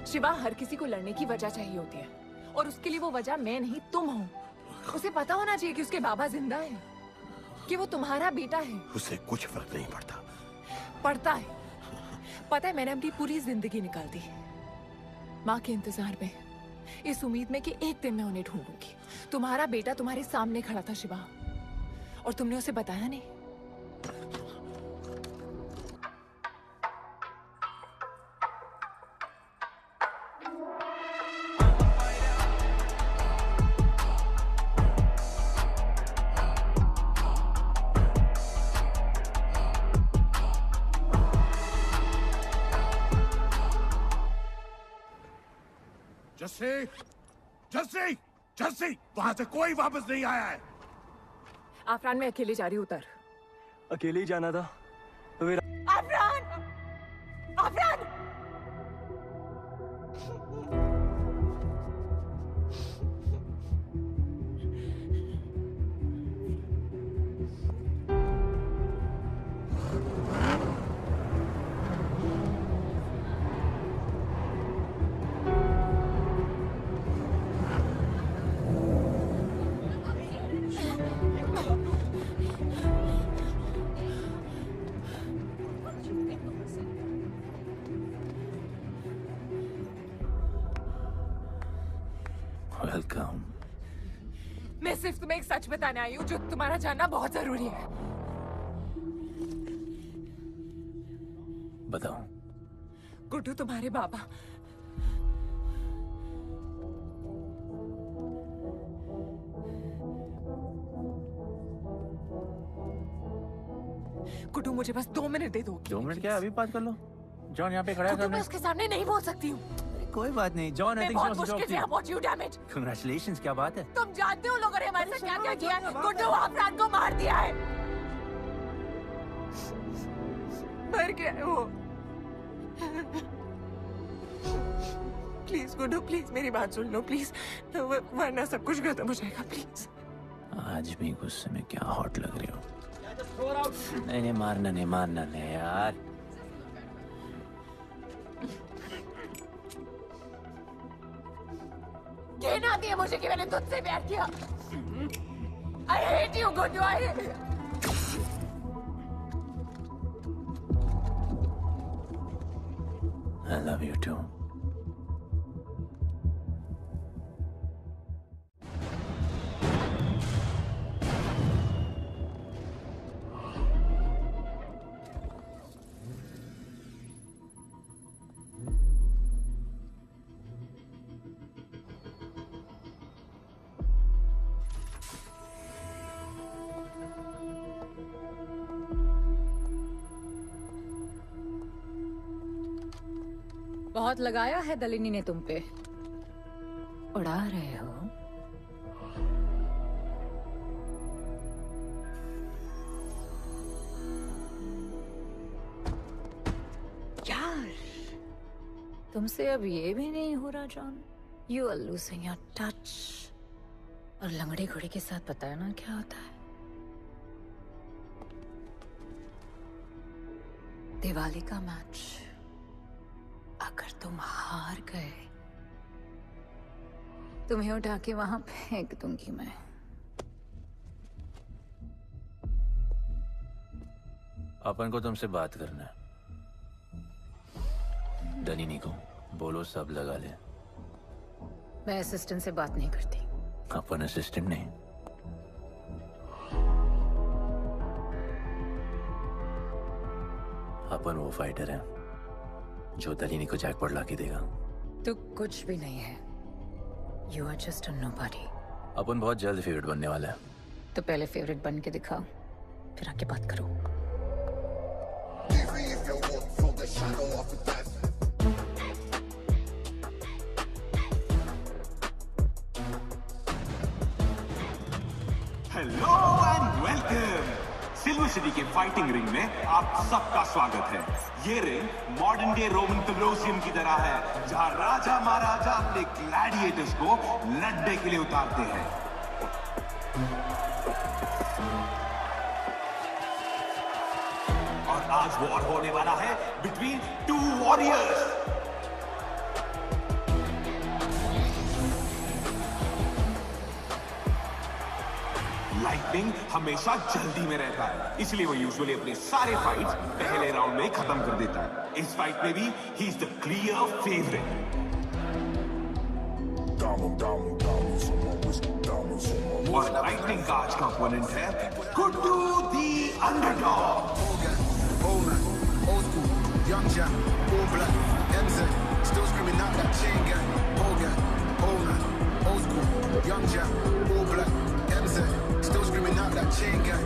शिवा, हर किसी को लड़ने की वजह चाहिए होती है, और उसके लिए वो वजह मैं नहीं तुम हो। उसे पता होना चाहिए कि उसके बाबा जिंदा है, कि वो तुम्हारा बेटा है। उसे कुछ फर्क नहीं पड़ता। पड़ता है। पता है, मैंने अपनी पूरी जिंदगी निकाल दी माँ के इंतजार में, इस उम्मीद में कि एक दिन मैं उन्हें ढूंढूंगी। तुम्हारा बेटा तुम्हारे सामने खड़ा था शिवा, और तुमने उसे बताया नहीं। जस्सी, जस्सी, वहां से कोई वापस नहीं आया है। आफरान, मैं अकेले जा रही हूँ। उतर। अकेले ही जाना था तो फिर आफरान! आफरान! वेलकम। मैं सिर्फ तुम्हें एक सच बताने आई हूँ जो तुम्हारा जानना बहुत जरूरी है। बताओ। गुड्डू तुम्हारे बाबा गुड्डू, मुझे बस 2 मिनट दे दो। 2 मिनट क्या, अभी बात कर लो। जॉन यहाँ पे खड़ा है गुड्डू, मैं उसके सामने नहीं बोल सकती हूँ। कोई बात नहीं जॉन, आई मैं थिंक बहुत मुश्किल से about you, damn it. Congratulations, क्या बात है। तुम जानते हो लोगों ने हमारे साथ क्या क्या किया है। गुड्डू आफरान को मार दिया है। मर गया है वो। प्लीज गुड्डू, प्लीज मेरी बात सुन लो प्लीज, वरना सब कुछ खत्म हो जाएगा प्लीज। आज भी गुस्से में क्या हॉट लग रही हो। नहीं मारना नहीं यार। घिन आती है मुझे कि मैंने तुझसे प्यार किया। I hate you, Guddu, I hate you. I love you too. बहुत लगाया है दलिनी ने तुम पे। उड़ा रहे हो। यार, तुमसे अब ये भी नहीं हो रहा John. You are losing your touch. और लंगड़े घोड़े के साथ पता है ना क्या होता है। दिवाली का मैच अगर तुम हार गए, तुम्हें उठा के वहां फेंक दूंगी मैं। अपन को तुमसे बात करना है। दलिनी को बोलो सब लगा ले। मैं असिस्टेंट से बात नहीं करती। अपन असिस्टेंट नहीं, अपन वो फाइटर है जो दलिनी को जैकपॉट लाके देगा। तू कुछ भी नहीं है। You are just a nobody. अपन बहुत जल्द फेवरेट बनने वाला है। तो पहले फेवरेट बन के दिखाओ, फिर आके बात करो। Hello and welcome. Silver city के फाइटिंग रिंग में आप सबका स्वागत है। ये ring modern day Roman Colosseum की तरह है, जहां राजा महाराजा अपने ग्लैडिएटर्स को लड़ने के लिए उतारते हैं। और आज वॉर होने वाला है बिटवीन टू वॉरियर्स। लाइटनिंग हमेशा जल्दी में रहता है, इसलिए वो यूजुअली अपने सारे फाइट्स पहले राउंड में ही खत्म कर देता है। इस फाइट में भी he is the clear favourite. और लाइटनिंग का आज का ओपोनेंट है गुड्डू दी underdog. Young Jack, all black, MZ, still screaming out that chain gang. Old school, young Jack, all black, MZ, still screaming out that chain gang.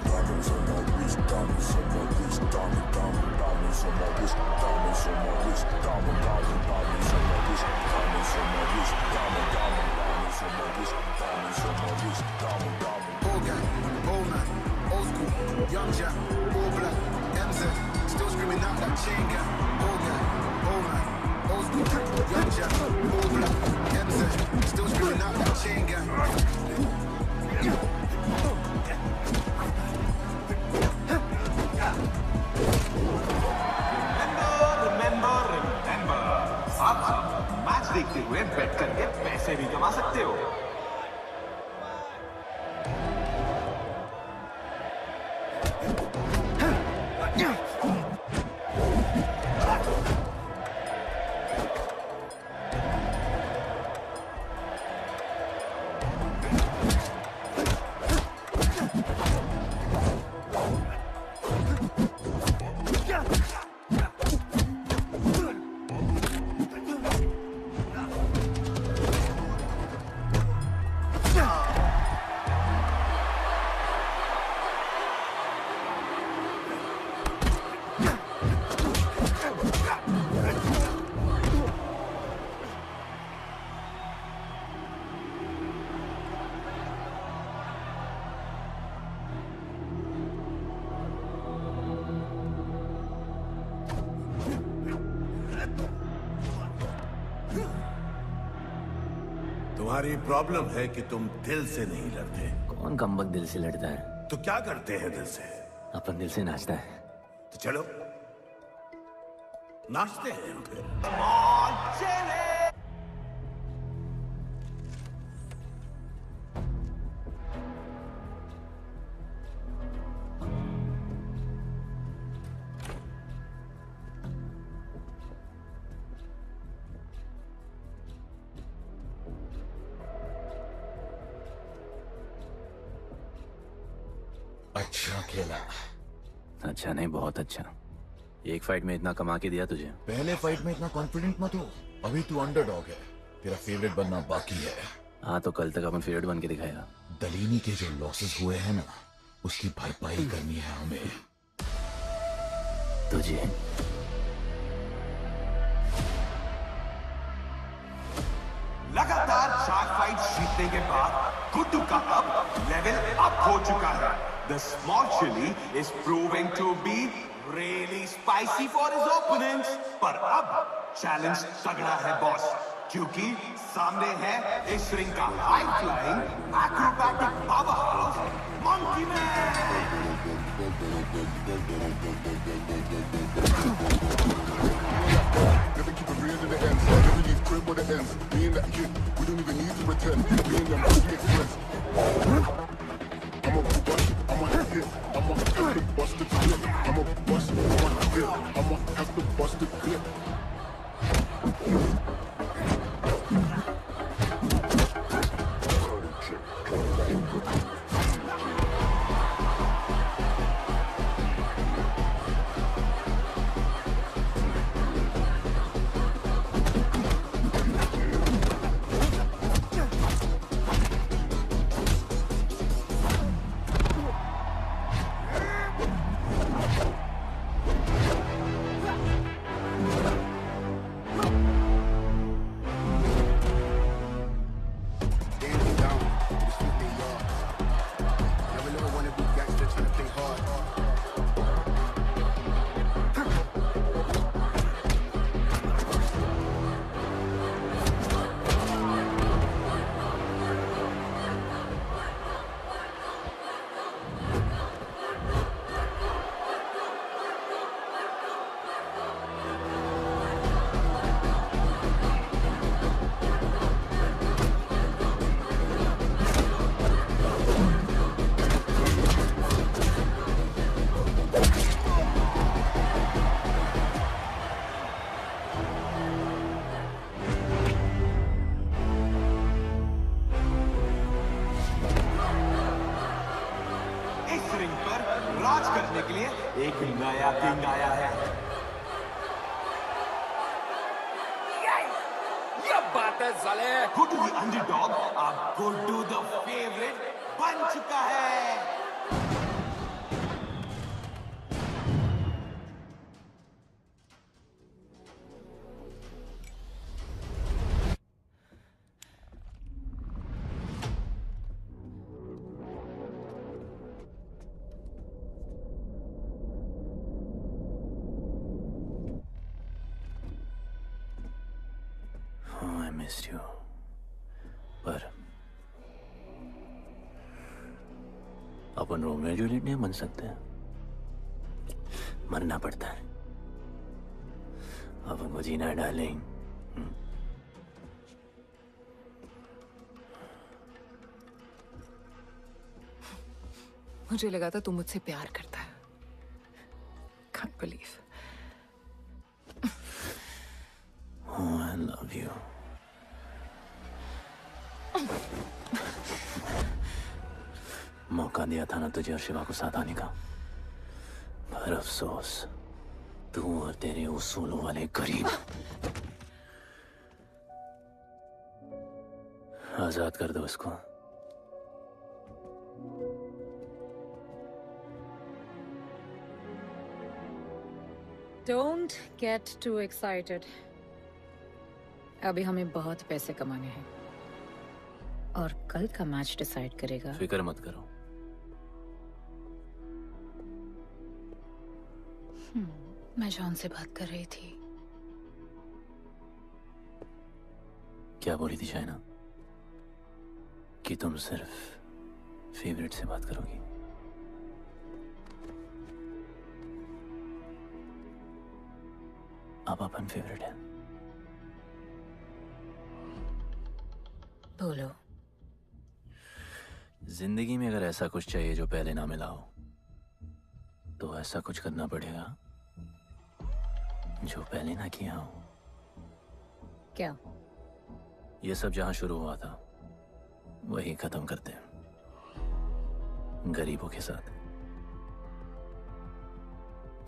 Diamonds on my wrist, diamonds on my wrist, diamonds on my wrist, diamonds on my wrist, diamonds on my wrist, diamonds on my wrist, old school, young Jack, all black, MZ, still screaming out that chain gang. Old school, young Jack, all black, MZ, still screaming out that chain gang. Remember. अब हम match देखते हुए बेट करके पैसे भी कमा सकते हो। तुम्हारी प्रॉब्लम है कि तुम दिल से नहीं लड़ते। कौन कमबख्त दिल से लड़ता है? तो क्या करते हैं दिल से? अपन दिल से नाचता है। तो चलो नाचते हैं हम फिर। अच्छा खेला। अच्छा नहीं, बहुत अच्छा। एक फाइट में इतना कमा के दिया तुझे। पहले फाइट में इतना कॉन्फिडेंट मत हो, अभी तू अंडरडॉग है, तेरा फेवरेट बनना बाकी है। हाँ तो कल तक अपन फेवरेट बन के दिखाएगा। दलीनी के जो लॉसेस हुए हैं ना, उसकी भरपाई करनी है हमें। तुझे लगातार 4 फाइट जीतने के बाद गुड्डू का अब लेवल अप हो चुका है। The small chili is proving to be really spicy for his opponents. पर अब चैलेंज तगड़ा है बॉस, क्योंकि सामने है इस रिंग का high flying acrobatic powerhouse monkey man. Never keep it real to the end. Never leave crib where the ends. Me and that kid, we don't even need to pretend. Me and them, we make friends. I'm a bust, I'm a hit. I'm a have to bust the clip. I'm a bust, I'm a hit. I'm a have to bust the clip. एक नया king आया है। ये बात है साले। Guddu the underdog अब Guddu the favourite बन चुका है। missed you. पर अपन रोमियो जूलियट नहीं बन सकते, मरना पड़ता है। अपन को जीना है डार्लिंग। मुझे लगा था तू मुझसे प्यार करता है। Can't believe. Oh, I love you. मौका दिया था ना तुझे और शिवा को साथ आने का, पर अफसोस तू और तेरे उसूलों वाले गरीब। आजाद कर दो इसको। Don't get too excited. अभी हमें बहुत पैसे कमाने हैं और कल का मैच डिसाइड करेगा। फिक्र मत करो। मैं जॉन से बात कर रही थी। क्या बोली थी शाइना? कि तुम सिर्फ फेवरेट से बात करोगी? अब अपन फेवरेट है। बोलो। जिंदगी में अगर ऐसा कुछ चाहिए जो पहले ना मिला हो, तो ऐसा कुछ करना पड़ेगा जो पहले ना किया हो। क्या? ये सब जहां शुरू हुआ था वही खत्म करते हैं, गरीबों के साथ।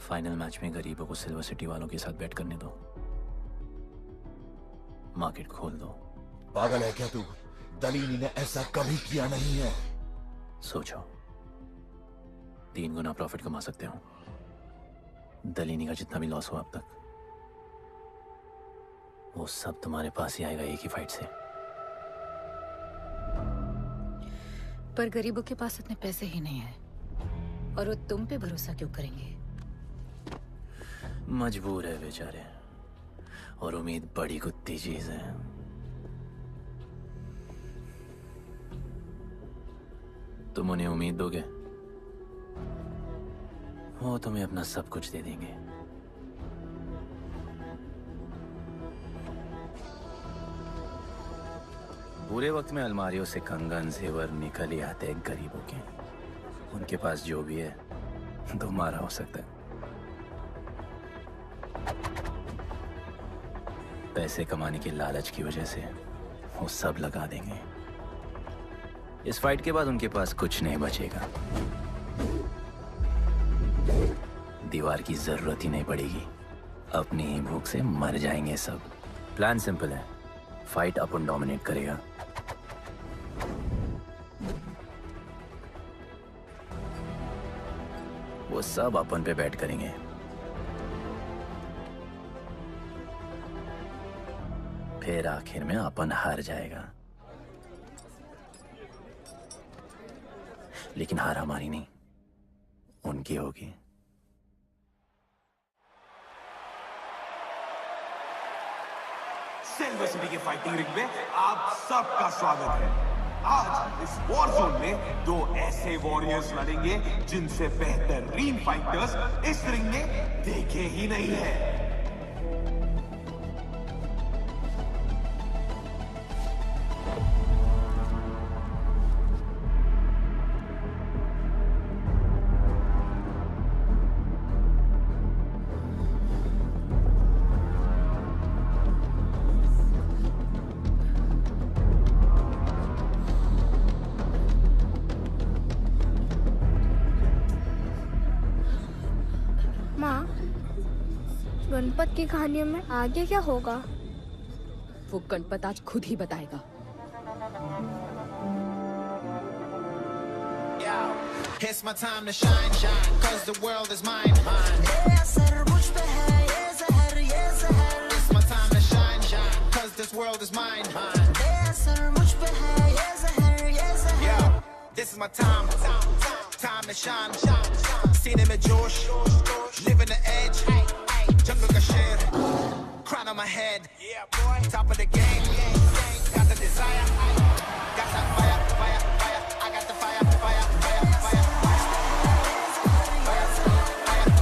फाइनल मैच में गरीबों को सिल्वर सिटी वालों के साथ बैट करने दो, मार्केट खोल दो। पागल है क्या तू? दलीनी ने ऐसा कभी किया नहीं है। सोचो, 3 गुना प्रॉफिट कमा सकते हो। दलीनी का जितना भी लॉस हुआ अब तक, वो सब तुम्हारे पास ही आएगा एक ही फाइट से। पर गरीबों के पास इतने पैसे ही नहीं है, और वो तुम पे भरोसा क्यों करेंगे? मजबूर है बेचारे, और उम्मीद बड़ी कुत्ती चीज है। तुम उन्हें उम्मीद दोगे, वो तुम्हें अपना सब कुछ दे देंगे। बुरे वक्त में अलमारियों से कंगन जेवर निकल ही आते हैं गरीबों के। उनके पास जो भी है तुम्हारा हो सकता है। पैसे कमाने की लालच की वजह से वो सब लगा देंगे। इस फाइट के बाद उनके पास कुछ नहीं बचेगा। दीवार की जरूरत ही नहीं पड़ेगी, अपनी ही भूख से मर जाएंगे सब। प्लान सिंपल है, फाइट अपन डोमिनेट करेगा। वो सब अपन पे बैट करेंगे। फिर आखिर में अपन हार जाएगा, लेकिन हार हमारी नहीं, उनकी होगी। सिल्वर सिटी के फाइटिंग रिंग में आप सबका स्वागत है। आज इस वॉर जोन में 2 ऐसे वॉरियर्स लड़ेंगे जिनसे बेहतरीन फाइटर्स इस रिंग में देखे ही नहीं है। गणपत की कहानियों में आगे क्या होगा? वो गणपत आज खुद ही बताएगा। It's my time to shine, shine, cause the world is mine, mine. It's my time to shine, shine, cause this world is mine, mine. Yeah, this is my time, time to shine, सीने में जोश, living the edge, jungle का शेर, crown on my head, top of the game, got the desire, got that fire, fire, fire, I got the fire, fire, fire, fire,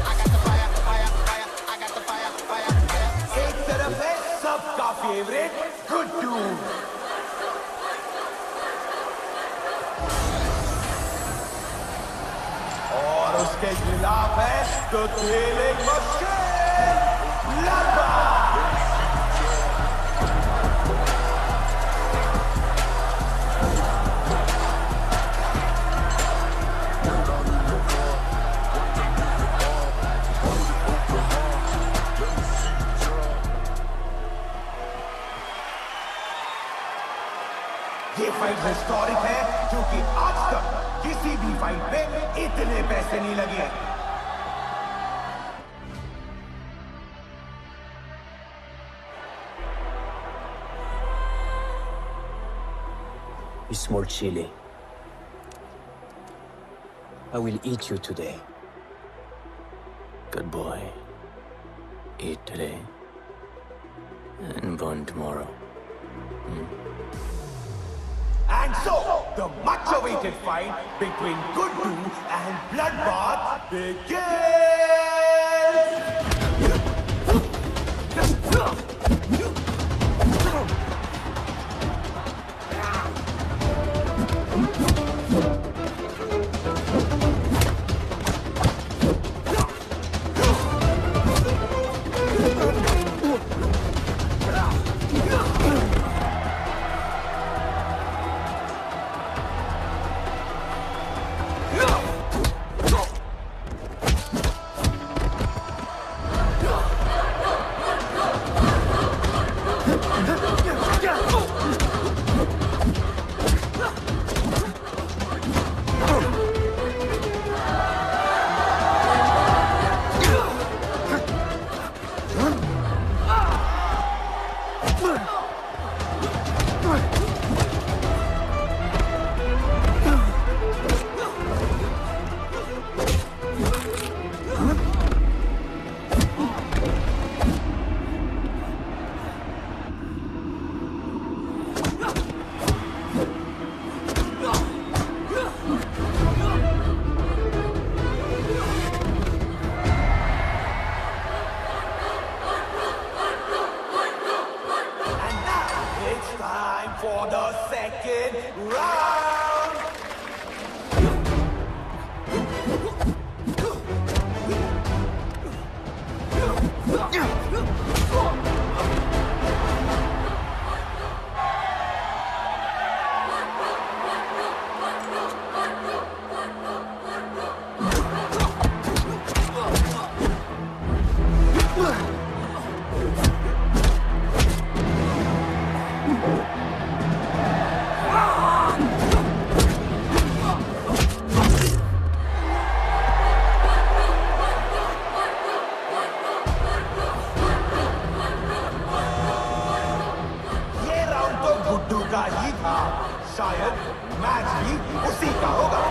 I got the fire, fire, fire, I got the fire, fire, fire. एक तरफ है सबका favourite Guddu, और उसके खिलाफ है तो thrilling machine लंबा। ये फाइट हिस्टोरिक है क्योंकि आज तक किसी भी फाइट में इतने पैसे नहीं लगे। Small chili. I will eat you today. Good boy. Eat today and burn tomorrow. And so the much-awaited fight between Guddu and Bloodbath begins! For the second round! का ही था, शायद मैच भी उसी का होगा।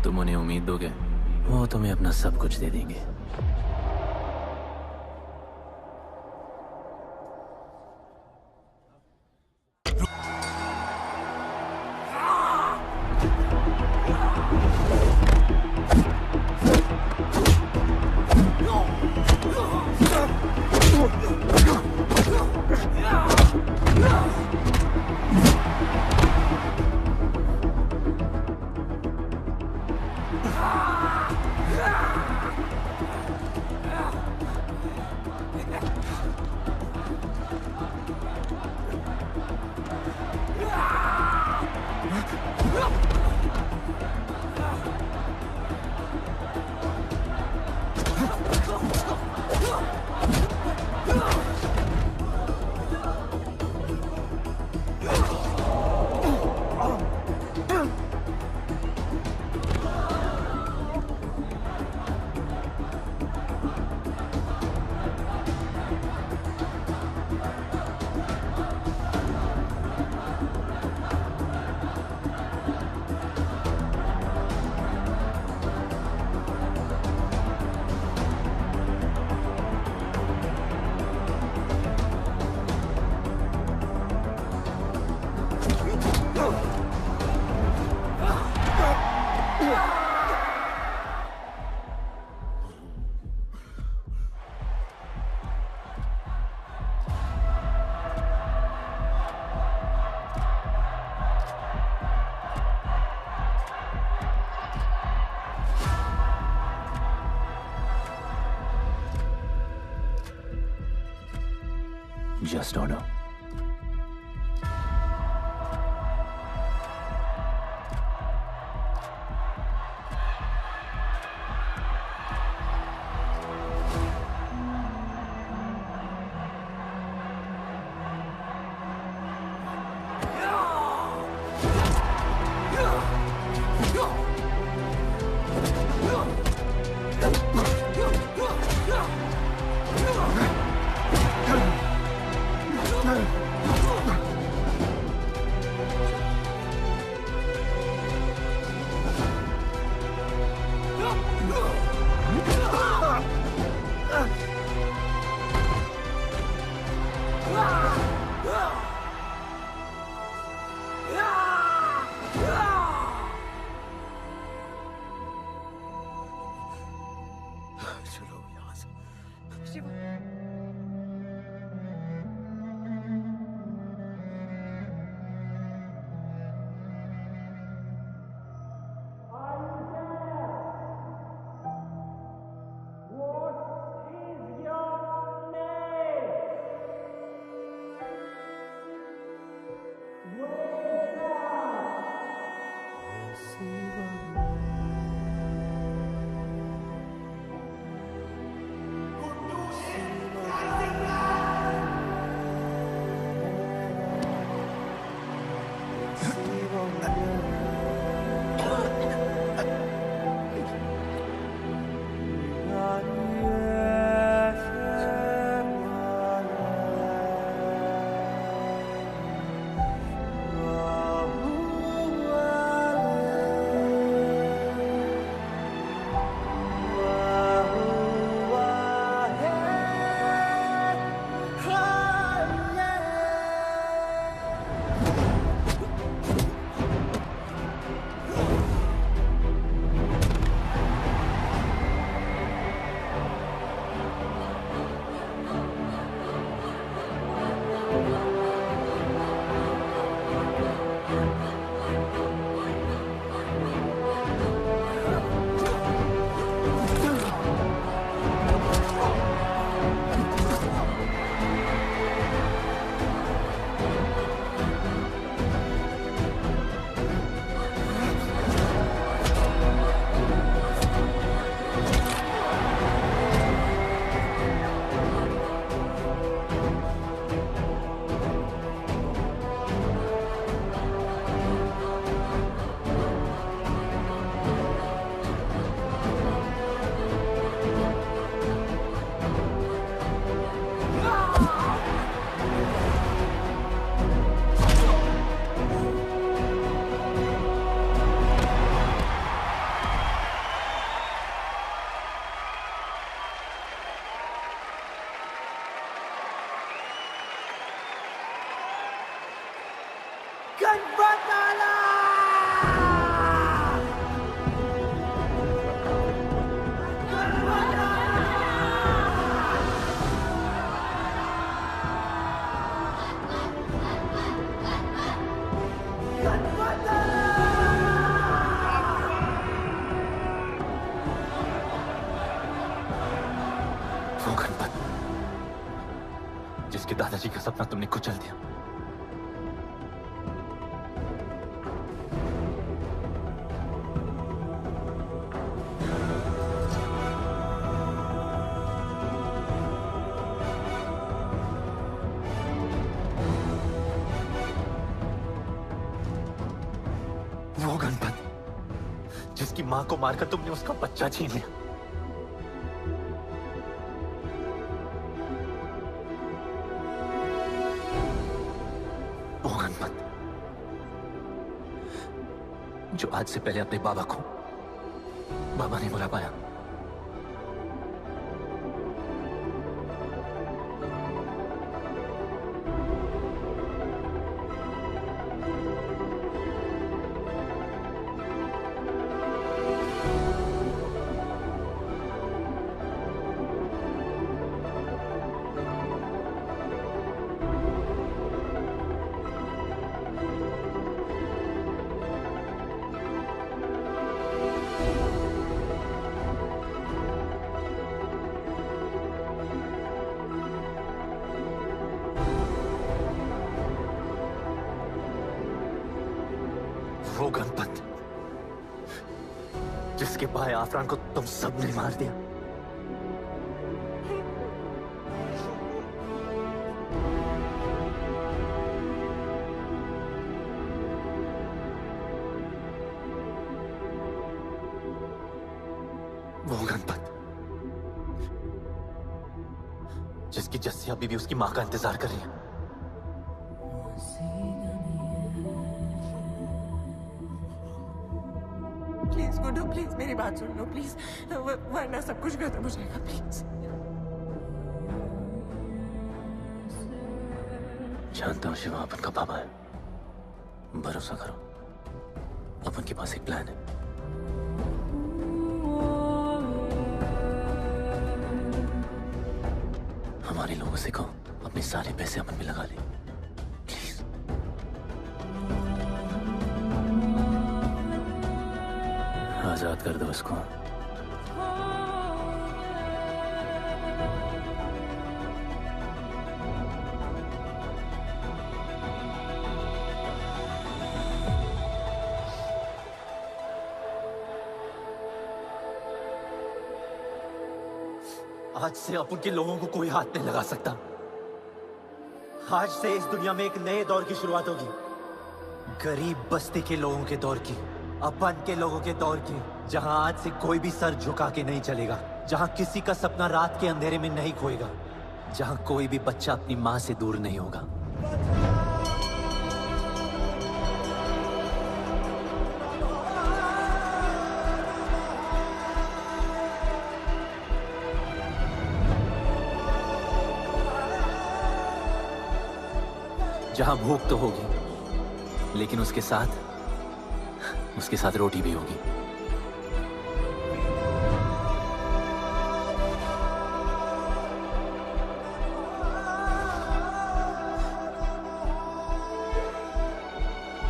तुम उन्हें उम्मीद दोगे, वो तुम्हें अपना सब कुछ दे देंगे। Just order. वो गणपत जिसके दादाजी का सपना तुमने कुचल दिया। वो गणपत जिसकी मां को मारकर तुमने उसका बच्चा छीन लिया। वो गणपत जो आज से पहले अपने बाबा को बाबा नहीं बुला पाया। वो गणपत जिसके भाई आफरान को तुम सबने मार दिया। वो गणपत जिसकी जस्सिया बीवी उसकी मां का इंतजार कर रही है। प्लीज गुड्डू, प्लीज मेरी बात सुन लो प्लीज, वरना सब कुछ खत्म हो जाएगा प्लीज। जानता हूं शिवा अपन का बाबा है, भरोसा करो अपन के पास एक प्लान है। हमारे लोगों से कहो अपने सारे पैसे अपन में लगा ले प्लीज। आजाद कर दो उसको। आज से अपन के लोगों को कोई हाथ नहीं लगा सकता। आज से इस दुनिया में एक नए दौर की शुरुआत होगी, गरीब बस्ती के लोगों के दौर की, अपन के लोगों के दौर की, जहां आज से कोई भी सर झुका के नहीं चलेगा, जहां किसी का सपना रात के अंधेरे में नहीं खोएगा, जहां कोई भी बच्चा अपनी मां से दूर नहीं होगा। जहां भूख तो होगी, लेकिन उसके साथ रोटी भी होगी।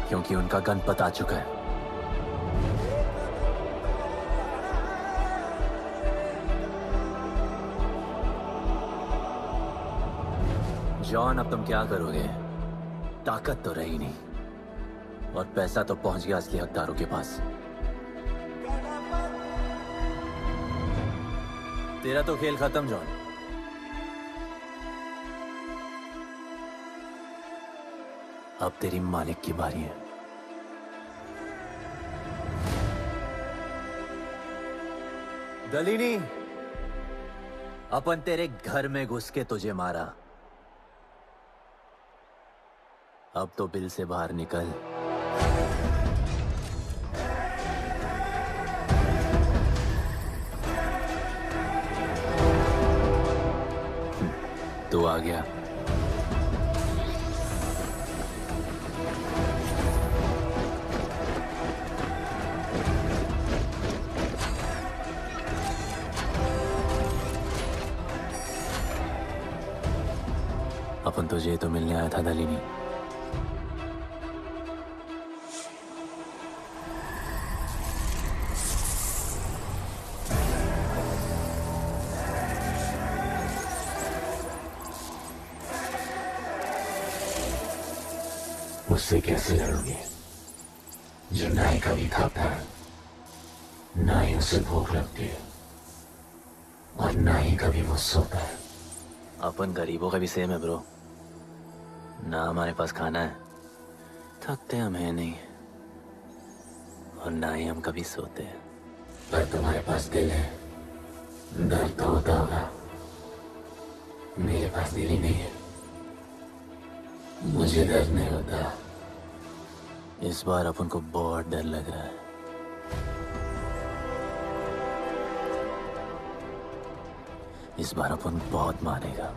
क्योंकि उनका गणपत आ चुका है। जॉन, अब तुम क्या करोगे? ताकत तो रही नहीं और पैसा तो पहुंच गया असली हकदारों के पास। तेरा तो खेल खत्म जॉन। अब तेरी मालिक की बारी है। दलीनी, अपन तेरे घर में घुस के तुझे मारा, अब तो बिल से बाहर निकल। तू आ गया। अपन तुझे तो मिलने आया था दलीनी। मुझसे कैसे लड़ोगे जो ना ही कभी खाता है, ना ही उसे भूख लगती है और ना ही कभी वो सोता है। अपन गरीबों का भी सेम है ब्रो। ना हमारे पास खाना है, थकते हम है नहीं, और ना ही हम कभी सोते हैं। पर तुम्हारे पास दिल है, दर्द तो होता होगा। मेरे पास दिल ही नहीं है, मुझे दर्द नहीं होता। इस बार अपन को बहुत डर लग रहा है। इस बार अपन बहुत मारेगा।